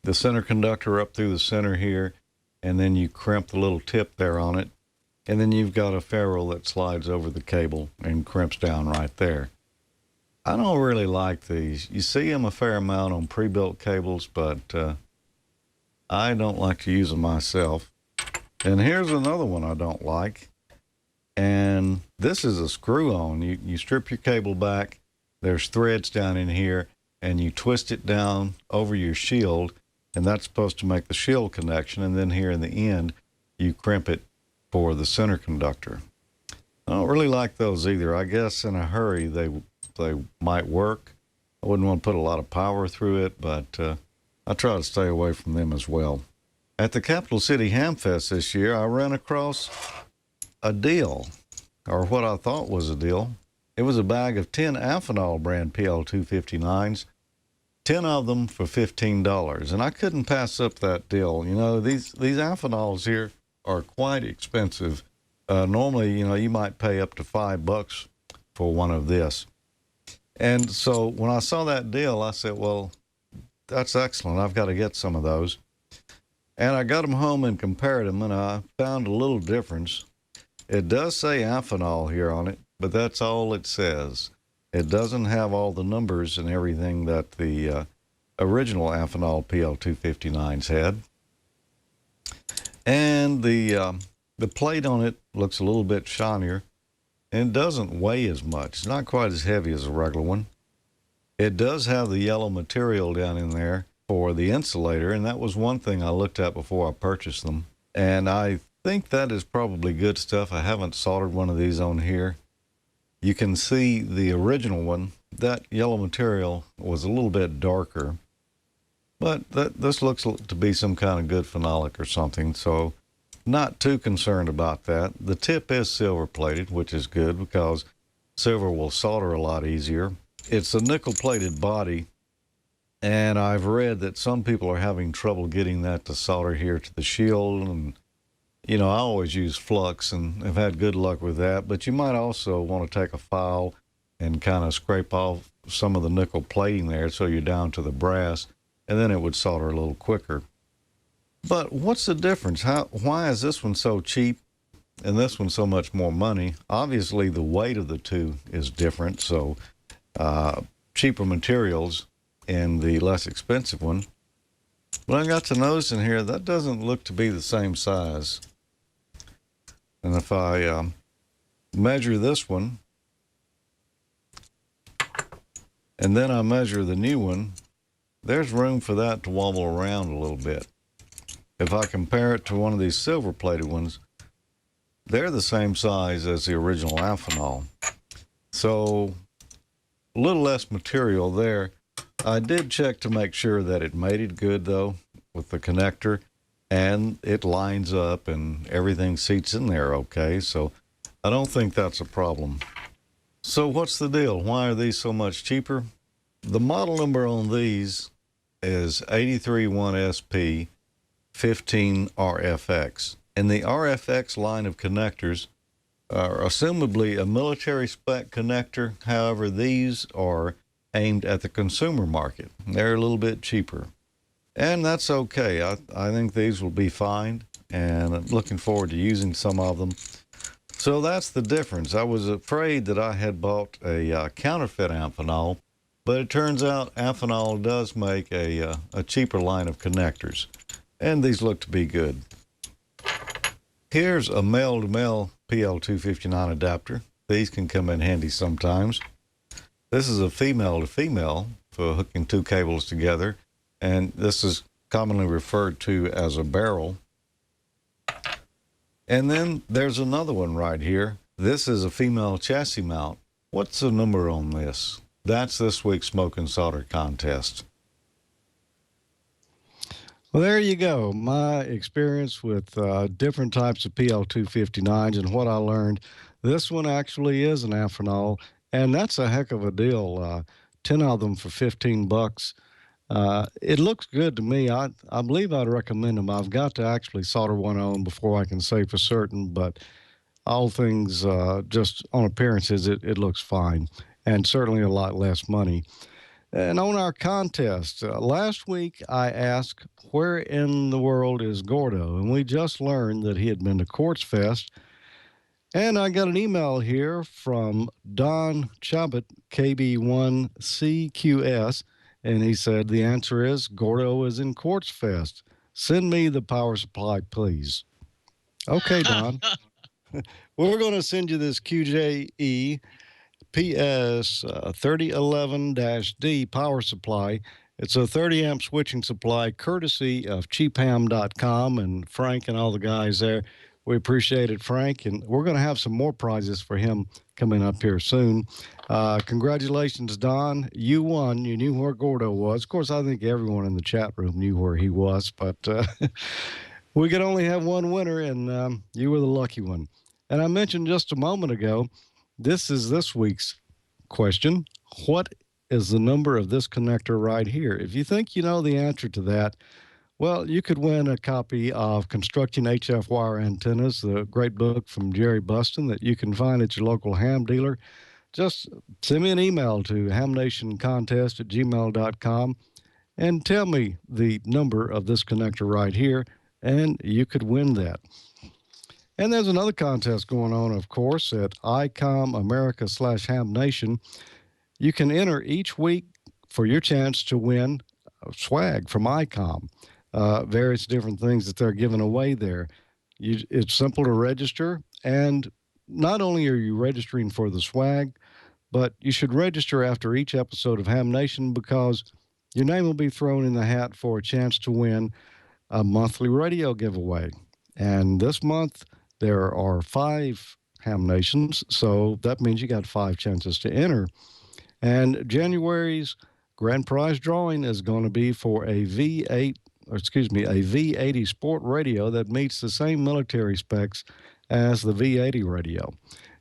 the center conductor up through the center here, and then you crimp the little tip there on it. And then you've got a ferrule that slides over the cable and crimps down right there. I don't really like these. You see them a fair amount on pre-built cables, but I don't like to use them myself. And here's another one I don't like. And this is a screw-on. You strip your cable back. There's threads down in here, and you twist it down over your shield, and that's supposed to make the shield connection. And then here in the end, you crimp it for the center conductor. I don't really like those either. I guess in a hurry they might work. I wouldn't want to put a lot of power through it, but I try to stay away from them as well. At the Capital City Hamfest this year, I ran across a deal, or what I thought was a deal. It was a bag of 10 Amphenol brand PL259s, 10 of them for $15, and I couldn't pass up that deal. You know, these Amphenols here are quite expensive. Normally, you know, you might pay up to $5 for one of this. And so when I saw that deal, I said, well, that's excellent. I've got to get some of those. And I got them home and compared them, and I found a little difference. It does say Amphenol here on it, but that's all it says. It doesn't have all the numbers and everything that the original Amphenol PL259s had. And the plate on it looks a little bit shinier, and it doesn't weigh as much. It's not quite as heavy as a regular one. It does have the yellow material down in there for the insulator, and that was one thing I looked at before I purchased them. And I think that is probably good stuff. I haven't soldered one of these on here. You can see the original one, that yellow material was a little bit darker, but this looks to be some kind of good phenolic or something, so not too concerned about that. The tip is silver plated, which is good because silver will solder a lot easier. It's a nickel plated body, and I've read that some people are having trouble getting that to solder here to the shield. And you know, I always use flux and have had good luck with that, but you might also want to take a file and kind of scrape off some of the nickel plating there so you're down to the brass, and then it would solder a little quicker. But what's the difference? Why is this one so cheap and this one so much more money? Obviously, the weight of the two is different, so cheaper materials in the less expensive one. But I got to notice in here, that doesn't look to be the same size. And if I measure this one, and then I measure the new one, there's room for that to wobble around a little bit. If I compare it to one of these silver-plated ones, they're the same size as the original Amphenol. So a little less material there. I did check to make sure that it mated good, though, with the connector, and it lines up and everything seats in there okay, so I don't think that's a problem. So what's the deal? Why are these so much cheaper? The model number on these is 831SP 15RFX, and the RFX line of connectors are assumably a military spec connector. However, these are aimed at the consumer market. They're a little bit cheaper, and that's okay. I think these will be fine, and I'm looking forward to using some of them. So that's the difference. I was afraid that I had bought a counterfeit Amphenol, but it turns out Amphenol does make a cheaper line of connectors, and these look to be good. Here's a male-to-male PL259 adapter. These can come in handy sometimes. This is a female-to-female for hooking two cables together, and this is commonly referred to as a barrel. And then there's another one right here. This is a female chassis mount. What's the number on this? That's this week's Smoke and Solder contest.
Well, there you go. My experience with different types of PL259s and what I learned. This one actually is an Amphenol, and that's a heck of a deal. 10 of them for $15. It looks good to me. I believe I'd recommend them. I've got to actually solder one on before I can say for certain, but all things just on appearances, it looks fine, and certainly a lot less money. And on our contest, last week I asked, where in the world is Gordo? And we just learned that he had been to Quartzfest. And I got an email here from Don Chabot, KB1CQS, and he said the answer is Gordo is in Quartzfest. Send me the power supply, please. Okay, Don. We're going to send you this QJE PS 3011-D power supply. It's a 30 amp switching supply courtesy of cheapham.com and Frank and all the guys there. We appreciate it, Frank, and we're going to have some more prizes for him coming up here soon. Congratulations, Don. You won. You knew where Gordo was. Of course, I think everyone in the chat room knew where he was, but we could only have one winner, and you were the lucky one. And I mentioned just a moment ago, this is this week's question. What is the number of this connector right here? If you think you know the answer to that, well, you could win a copy of Constructing HF Wire Antennas, the great book from Jerry Buston that you can find at your local ham dealer. Just send me an email to hamnationcontest@gmail.com and tell me the number of this connector right here, and you could win that. And there's another contest going on, of course, at Icom America/Ham Nation. You can enter each week for your chance to win swag from Icom, various different things that they're giving away there. It's simple to register, and not only are you registering for the swag, but you should register after each episode of Ham Nation because your name will be thrown in the hat for a chance to win a monthly radio giveaway. And this month, there are 5 Ham Nations, so that means you got 5 chances to enter. And January's grand prize drawing is going to be for a V80 sport radio that meets the same military specs as the V80 radio.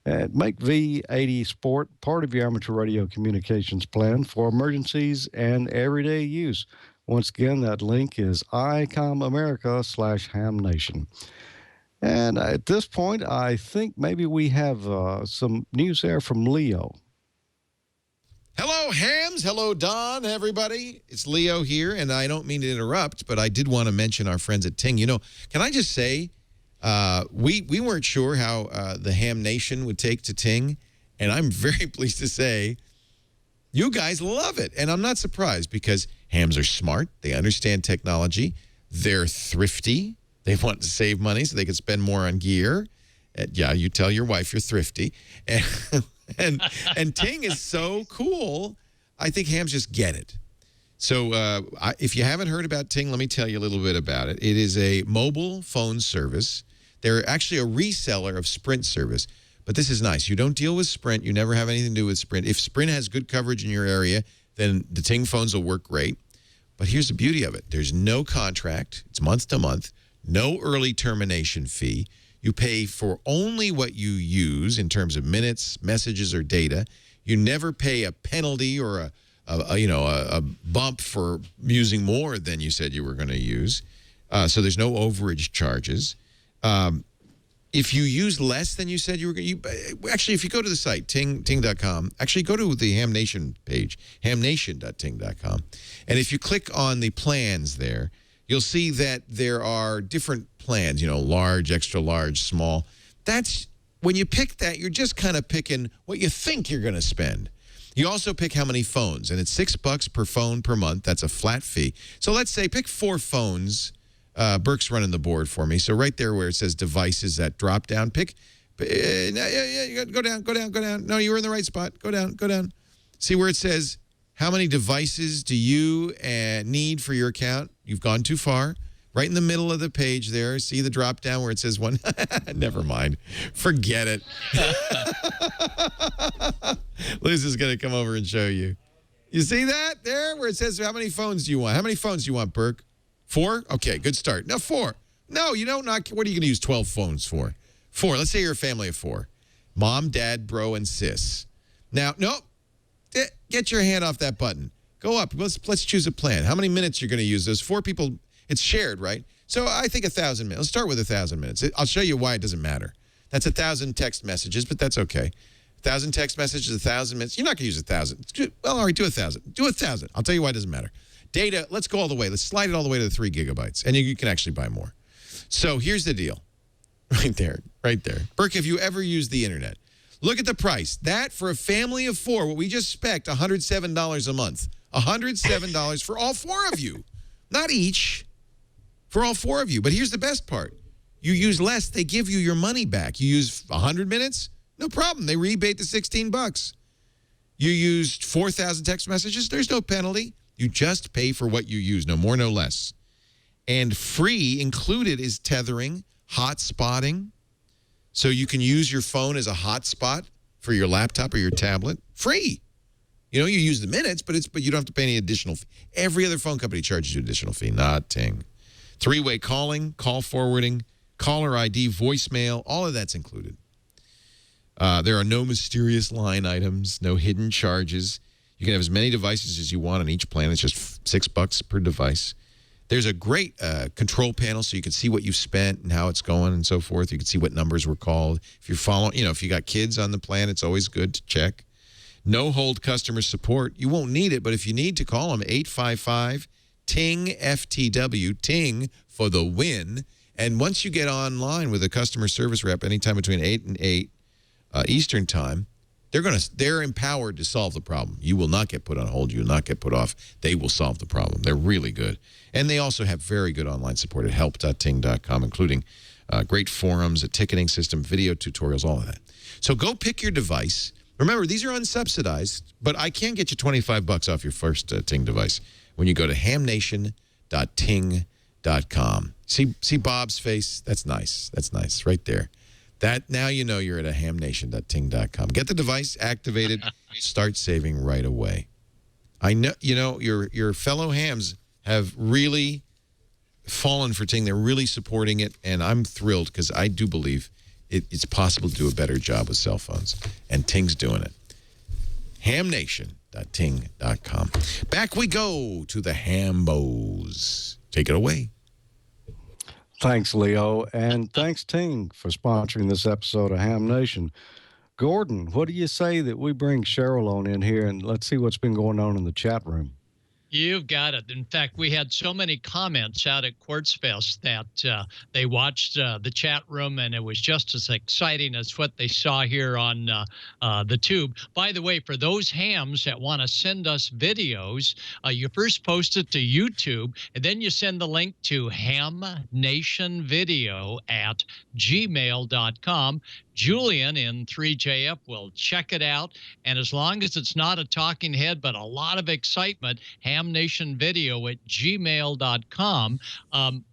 Make V80 Sport part of your amateur radio communications plan for emergencies and everyday use. Once again, that link is ICOMAmerica/Ham Nation. And at this point, I think maybe we have some news there from Leo.
Hello, hams. Hello, Don, everybody. It's Leo here, and I don't mean to interrupt, but I did want to mention our friends at Ting. You know, can I just say, we weren't sure how the Ham Nation would take to Ting, and I'm very pleased to say you guys love it. And I'm not surprised because hams are smart. They understand technology. They're thrifty. They want to save money so they can spend more on gear. Yeah, you tell your wife you're thrifty. And Ting is so cool. I think hams just get it. So if you haven't heard about Ting, let me tell you a little bit about it. It is a mobile phone service. They're actually a reseller of Sprint service. But this is nice. You don't deal with Sprint. You never have anything to do with Sprint. If Sprint has good coverage in your area, then the Ting phones will work great. But here's the beauty of it. There's no contract. It's month to month. No early termination fee. You pay for only what you use in terms of minutes, messages, or data. You never pay a penalty or a bump for using more than you said you were going to use. So there's no overage charges. If you use less than you said you were going to, actually, if you go to the site, ting.com, actually go to the Ham Nation page, hamnation.ting.com. And if you click on the plans there, you'll see that there are different plans, large, extra large, small. That's when you pick that, you're just kind of picking what you think you're going to spend. You also pick how many phones, and it's $6 per phone per month. That's a flat fee. So let's say pick 4 phones. Burke's running the board for me. So right there where it says devices, that drop down, pick. Go down. No, you were in the right spot. Go down. See where it says how many devices do you need for your account? You've gone too far. Right in the middle of the page there, see the drop down where it says 1? Never mind. Forget it. Liz is going to come over and show you. You see that there where it says how many phones do you want? How many phones do you want, Burke? 4? Okay, good start. No, 4. No, you don't knock. What are you going to use 12 phones for? 4. Let's say you're a family of 4. Mom, dad, bro, and sis. Now, no. Get your hand off that button. Go up. Let's choose a plan. How many minutes you're going to use? Those 4 people, it's shared, right? So I think 1,000 minutes. Let's start with 1,000 minutes. I'll show you why it doesn't matter. That's 1,000 text messages, but that's okay. 1,000 text messages, 1,000 minutes. You're not going to use 1,000. Well, all right, do 1,000. Do 1,000. I'll tell you why it doesn't matter. Data, let's go all the way. Let's slide it all the way to the 3 gigabytes, and you can actually buy more. So here's the deal. Right there. Burke, have you ever used the internet? Look at the price. That for a family of 4, what we just spec'd, $107 a month. $107 for all 4 of you. Not each. For all 4 of you. But here's the best part. You use less, they give you your money back. You use 100 minutes? No problem. They rebate the $16. You used 4,000 text messages? There's no penalty. You just pay for what you use. No more, no less. And free included is tethering, hotspotting. So you can use your phone as a hotspot for your laptop or your tablet. Free. You use the minutes, but you don't have to pay any additional fee. Every other phone company charges you additional fee, not Ting. 3-way calling, call forwarding, caller ID, voicemail, all of that's included. There are no mysterious line items, no hidden charges. You can have as many devices as you want on each plan. It's just $6 per device. There's a great control panel so you can see what you've spent and how it's going and so forth. You can see what numbers were called. If you're following, if you got kids on the plan, it's always good to check. No hold customer support. You won't need it, but if you need to, call them 855-TING-FTW, Ting for the win. And once you get online with a customer service rep anytime between 8 and 8 Eastern time, they're empowered to solve the problem. You will not get put on hold. You will not get put off. They will solve the problem. They're really good. And they also have very good online support at help.ting.com, including great forums, a ticketing system, video tutorials, all of that. So go pick your device. Remember, these are unsubsidized, but I can get you $25 off your first Ting device when you go to hamnation.ting.com. See Bob's face? That's nice. That's nice right there. That now you know you're at a hamnation.ting.com. Get the device activated. Start saving right away. I know your fellow hams have really fallen for Ting. They're really supporting it, and I'm thrilled because I do believe it's possible to do a better job with cell phones, and Ting's doing it. hamnation.ting.com. Back we go to the Hambos. Take it away.
Thanks, Leo, and thanks, Ting, for sponsoring this episode of Ham Nation. Gordon, what do you say that we bring Cheryl on in here, and let's see what's been going on in the chat room?
You've got it. In fact, we had so many comments out at Quartzfest that they watched the chat room, and it was just as exciting as what they saw here on the tube. By the way, for those hams that want to send us videos, you first post it to YouTube, and then you send the link to hamnationvideo@gmail.com. Julian in 3JF will check it out, and as long as it's not a talking head but a lot of excitement, hamnationvideo@gmail.com,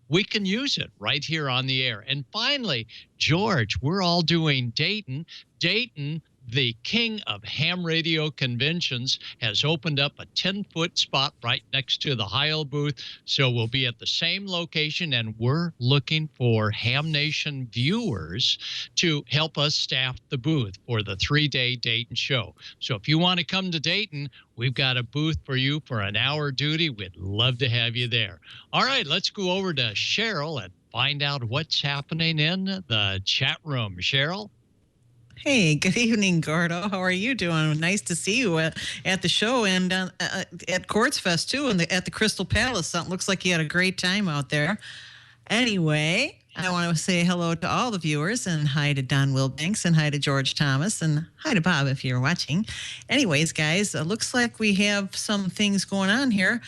we can use it right here on the air. And finally, George, we're all doing Dayton. Dayton, the king of ham radio conventions, has opened up a 10-foot spot right next to the Heil booth. So we'll be at the same location, and we're looking for Ham Nation viewers to help us staff the booth for the 3-day Dayton show. So if you want to come to Dayton, we've got a booth for you for an hour duty. We'd love to have you there. All right, let's go over to Cheryl and find out what's happening in the chat room. Cheryl?
Hey, good evening, Gordo. How are you doing? Nice to see you at the show and at Quartzfest, too, and at the Crystal Palace. It looks like you had a great time out there. Anyway, I want to say hello to all the viewers, and hi to Don Wilbanks, and hi to George Thomas, and hi to Bob if you're watching. Anyways, guys, it looks like we have some things going on here.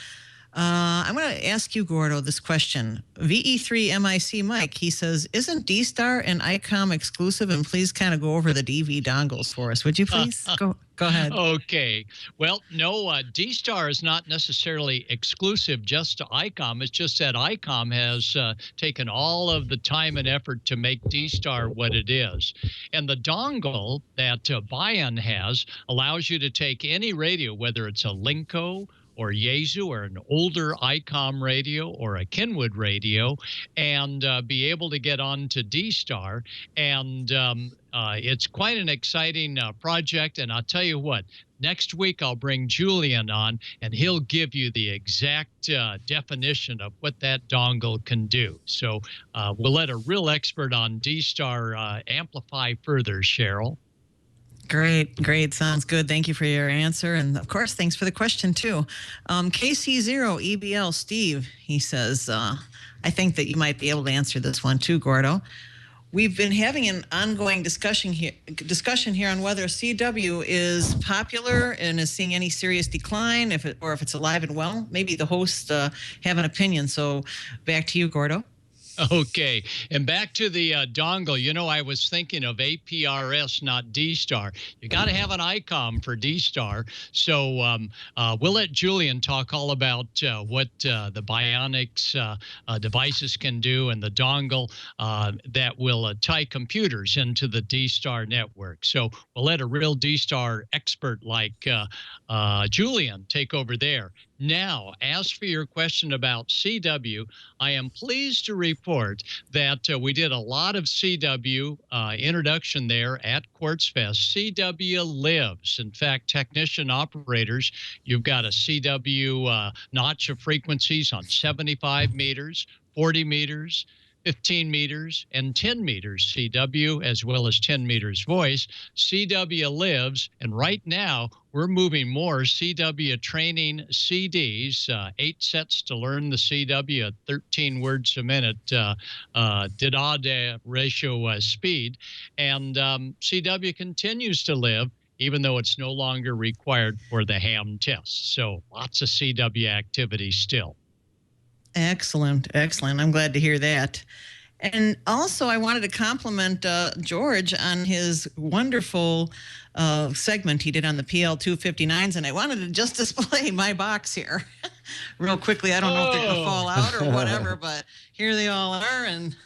I'm going to ask you, Gordo, this question. VE3MIC Mike, he says, isn't D-Star and Icom exclusive? And please kind of go over the DV dongles for us. Would you please? Go ahead.
Okay. Well, no, D-Star is not necessarily exclusive just to Icom. It's just that Icom has taken all of the time and effort to make D-Star what it is. And the dongle that Bayan has allows you to take any radio, whether it's a Linko or Yaesu or an older Icom radio or a Kenwood radio and be able to get on to D-Star. And it's quite an exciting project. And I'll tell you what, next week I'll bring Julian on, and he'll give you the exact definition of what that dongle can do. So we'll let a real expert on D-Star amplify further, Cheryl.
Great. Sounds good. Thank you for your answer. And of course, thanks for the question too. KC0 EBL Steve, he says, I think that you might be able to answer this one too, Gordo. We've been having an ongoing discussion here on whether CW is popular and is seeing any serious decline, if it's alive and well. Maybe the hosts have an opinion. So back to you, Gordo.
Okay, and back to the dongle. You know, I was thinking of APRS, not D-Star. You got to have an Icom for D-Star. So we'll let Julian talk all about what the Bionics devices can do and the dongle that will tie computers into the D-Star network. So we'll let a real D-Star expert like Julian take over there. Now, as for your question about CW, I am pleased to report that we did a lot of CW introduction there at Quartzfest. CW lives. In fact, technician operators, you've got a CW notch of frequencies on 75 meters, 40 meters, 15 meters, and 10 meters CW, as well as 10 meters voice. CW lives, and right now we're moving more CW training CDs, 8 sets to learn the CW at 13 words a minute did-odd ratio speed. And CW continues to live, even though it's no longer required for the ham test. So lots of CW activity still.
Excellent. I'm glad to hear that. And also, I wanted to compliment George on his wonderful segment he did on the PL259s, and I wanted to just display my box here real quickly. I don't know if they're going to fall out or whatever, but here they all are, and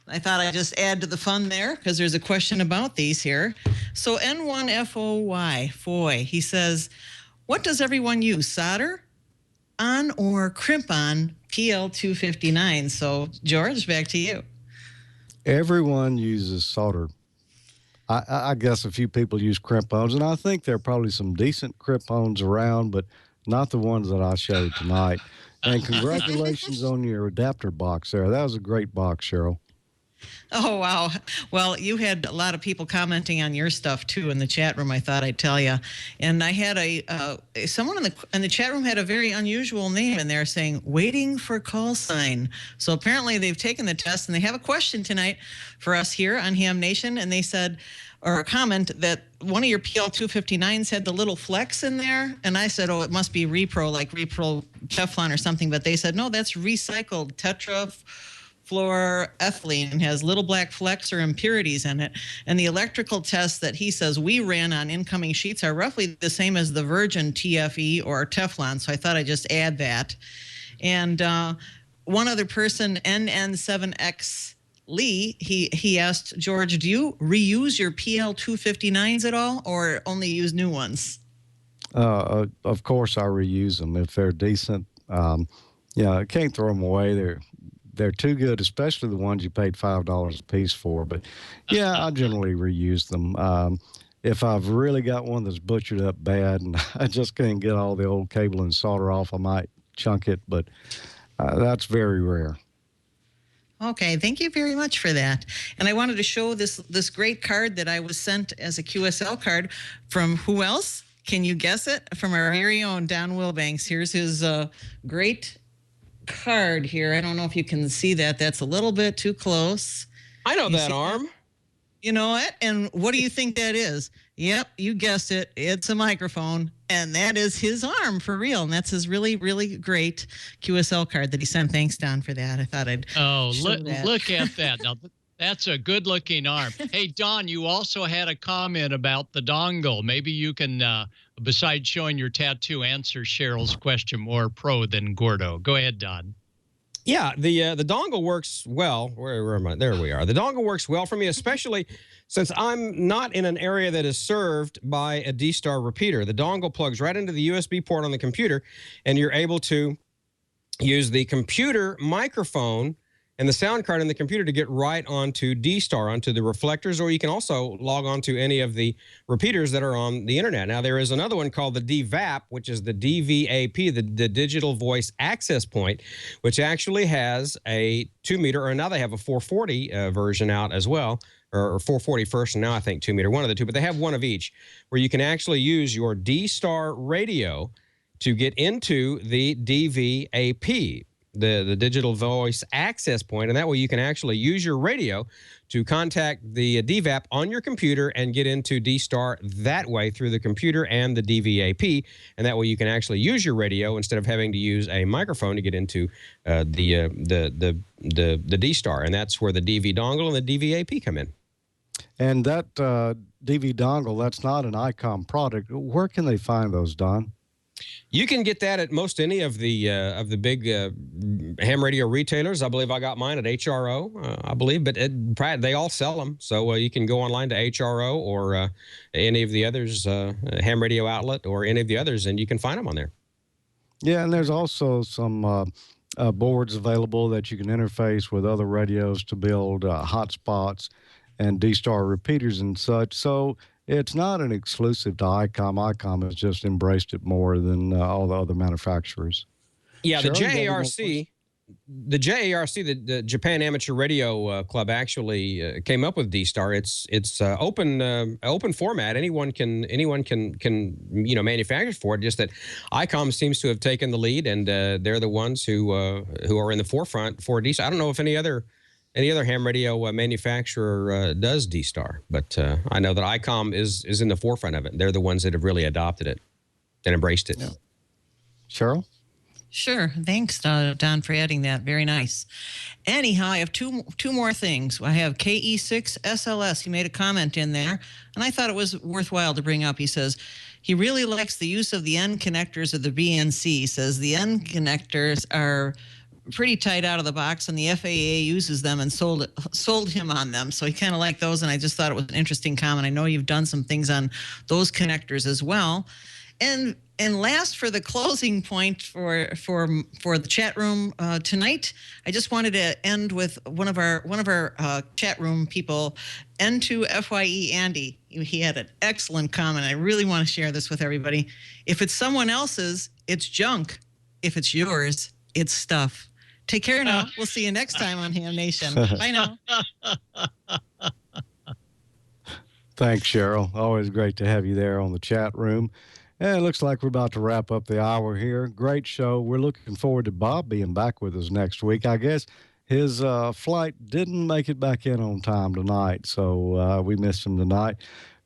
I thought I'd just add to the fun there because there's a question about these here. So N1FOY, he says, what does everyone use, solder on or crimp on PL259? So, George, back to you.
Everyone uses solder. I guess a few people use crimp-ons, and I think there are probably some decent crimp-ons around, but not the ones that I showed tonight. And congratulations on your adapter box there. That was a great box, Cheryl.
Oh, wow. Well, you had a lot of people commenting on your stuff, too, in the chat room, I thought I'd tell you. And I had someone in the chat room had a very unusual name in there saying, waiting for call sign. So apparently they've taken the test, and they have a question tonight for us here on Ham Nation. And they said, or a comment, that one of your PL259s had the little flex in there. And I said, oh, it must be Repro, like Repro Teflon or something. But they said, no, that's recycled tetrafluoroethylene, has little black flecks or impurities in it. And the electrical tests that he says we ran on incoming sheets are roughly the same as the virgin TFE or Teflon. So I thought I'd just add that. And one other person, NN7X Lee, he asked, George, do you reuse your PL259s at all or only use new ones?
Of course, I reuse them if they're decent. I can't throw them away. They're too good, especially the ones you paid $5 a piece for. But yeah, I generally reuse them. If I've really got one that's butchered up bad and I just can't get all the old cable and solder off, I might chunk it, but that's very rare.
Okay, thank you very much for that. And I wanted to show this great card that I was sent as a QSL card from who else? Can you guess it? From our very own Don Wilbanks. Here's his great card here. I don't know if you can see that. That's a little bit too close.
I know that arm.
You know what? And what do you think that is? Yep, you guessed it. It's a microphone. And that is his arm for real. And that's his really, really great QSL card that he sent. Thanks, Don, for that. I thought I'd
look at that. Now, that's a good-looking arm. Hey, Don, you also had a comment about the dongle. Maybe you can, besides showing your tattoo, answer Cheryl's question more pro than Gordo. Go ahead, Don.
Yeah, the dongle works well. Where am I? There we are. The dongle works well for me, especially since I'm not in an area that is served by a D-Star repeater. The dongle plugs right into the USB port on the computer, and you're able to use the computer microphone and the sound card in the computer to get right onto D-Star, onto the reflectors, or you can also log on to any of the repeaters that are on the internet. Now, there is another one called the DVAP, which is the DVAP, the Digital Voice Access Point, which actually has a 2-meter, or now they have a 440 version out as well, or 440 first, and now I think 2-meter, one of the two, but they have one of each, where you can actually use your D-Star radio to get into the DVAP, the Digital Voice Access Point, and that way you can actually use your radio to contact the DVAP on your computer and get into D-Star that way through the computer and the DVAP, and that way you can actually use your radio instead of having to use a microphone to get into the D-Star, and that's where the DV dongle and the DVAP come in.
And that DV dongle, that's not an Icom product. Where can they find those, Don?
You can get that at most any of the big ham radio retailers. I believe I got mine at HRO, I believe, but they all sell them. So you can go online to HRO or any of the others, ham radio outlet or any of the others, and you can find them on there.
Yeah, and there's also some boards available that you can interface with other radios to build hotspots and D-Star repeaters and such. So it's not an exclusive to Icom. Icom has just embraced it more than all the other manufacturers.
Yeah,
Cheryl,
the JARC, the Japan Amateur Radio Club, actually came up with D-Star. It's open format. Anyone can manufacture for it. Just that Icom seems to have taken the lead, and they're the ones who are in the forefront for D-Star. I don't know if any other ham radio manufacturer does D-Star, but I know that Icom is in the forefront of it. They're the ones that have really adopted it and embraced it.
Yeah. Cheryl?
Sure. Thanks, Don, for adding that. Very nice. Anyhow, I have two more things. I have KE6SLS. He made a comment in there, and I thought it was worthwhile to bring up. He says he really likes the use of the end connectors of the BNC. He says the end connectors are pretty tight out of the box, and the FAA uses them and sold him on them. So he kind of liked those, and I just thought it was an interesting comment. I know you've done some things on those connectors as well. And last, for the closing point for the chat room tonight, I just wanted to end with one of our chat room people, N2FYE Andy. He had an excellent comment. I really want to share this with everybody. If it's someone else's, it's junk. If it's yours, it's stuff. Take care now. We'll see you next time on Ham Nation. Bye now.
Thanks, Cheryl. Always great to have you there on the chat room. And it looks like we're about to wrap up the hour here. Great show. We're looking forward to Bob being back with us next week. I guess his flight didn't make it back in on time tonight, so we missed him tonight.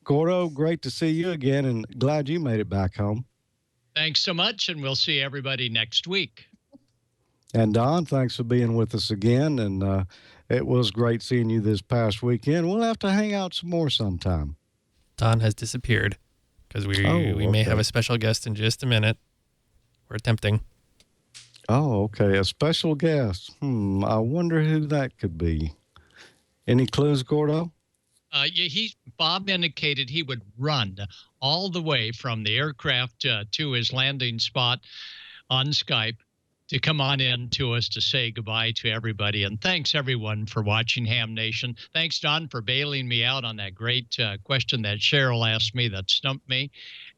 Gordo, great to see you again, and glad you made it back home.
Thanks so much, and we'll see everybody next week.
And Don, thanks for being with us again. And it was great seeing you this past weekend. We'll have to hang out some more sometime.
Don has disappeared because we may have a special guest in just a minute. We're attempting.
Oh, okay. A special guest. I wonder who that could be. Any clues, Gordo?
Bob indicated he would run all the way from the aircraft to his landing spot on Skype to come on in to us to say goodbye to everybody. And thanks, everyone, for watching Ham Nation. Thanks, Don, for bailing me out on that great question that Cheryl asked me that stumped me.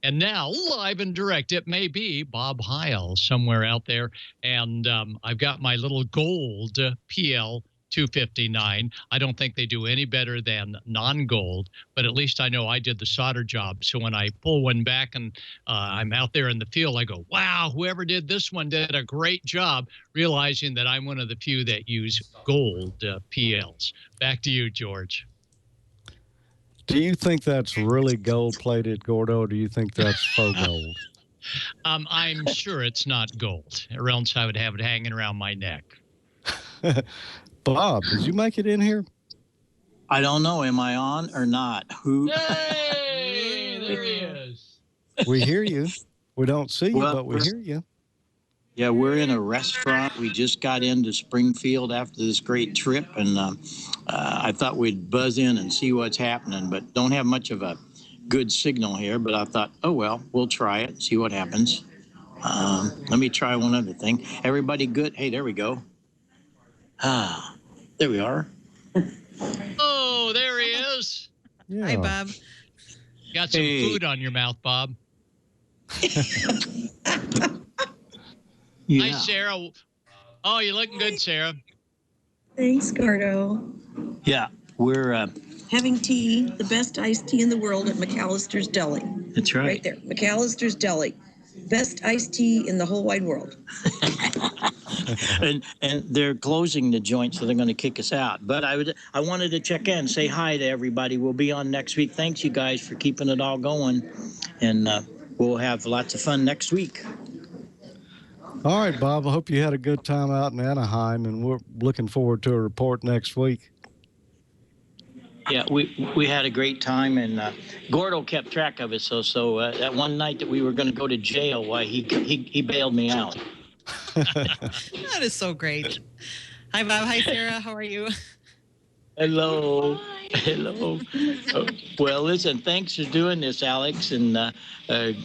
And now, live and direct, it may be Bob Heil somewhere out there. And I've got my little gold PL259. I don't think they do any better than non-gold, but at least I know I did the solder job. So when I pull one back and I'm out there in the field, I go, wow, whoever did this one did a great job, realizing that I'm one of the few that use gold PLs. Back to you, George.
Do you think that's really gold-plated, Gordo, or do you think that's faux gold?
I'm sure it's not gold, or else I would have it hanging around my neck.
Bob, did you make it in here?
I don't know. Am I on or not?
Hey, there he is.
We hear you. We don't see you, but we hear you.
Yeah, we're in a restaurant. We just got into Springfield after this great trip, and I thought we'd buzz in and see what's happening, but don't have much of a good signal here. But I thought, oh, well, we'll try it, see what happens. Let me try one other thing. Everybody good? Hey, there we go. There we are.
Oh, there he is.
Yeah.
Hi, Bob.
Got some food on your mouth, Bob.
Yeah.
Hi, Sarah. Oh, you're looking good, Sarah.
Thanks, Gordo.
Yeah, we're
Having tea, the best iced tea in the world at McAllister's Deli.
That's right.
Right there, McAllister's Deli. Best iced tea in the whole wide world.
and they're closing the joint, so they're going to kick us out. But I wanted to check in, say hi to everybody. We'll be on next week. Thanks, you guys, for keeping it all going, and we'll have lots of fun next week.
All right, Bob. I hope you had a good time out in Anaheim, and we're looking forward to a report next week.
Yeah, we had a great time, and Gordo kept track of it. So that one night that we were going to go to jail, why he bailed me out.
That is so great. Hi, Bob. Hi, Sarah. How are you?
Hello. Hello. Well, listen, thanks for doing this, Alex. And I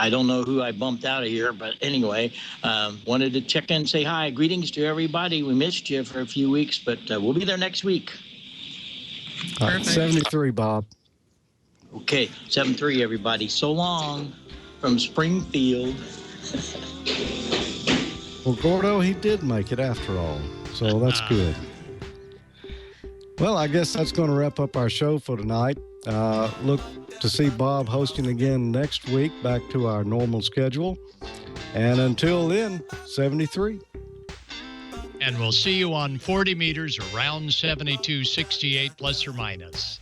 don't know who I bumped out of here, but anyway, wanted to check in and say hi. Greetings to everybody. We missed you for a few weeks, but we'll be there next week.
73, Bob.
Okay, 7-3, everybody. So long from Springfield.
Well, Gordo, he did make it after all, so that's good. Well, I guess that's going to wrap up our show for tonight. Look to see Bob hosting again next week, back to our normal schedule. And until then, 73.
And we'll see you on 40 meters around 72, 68 plus or minus.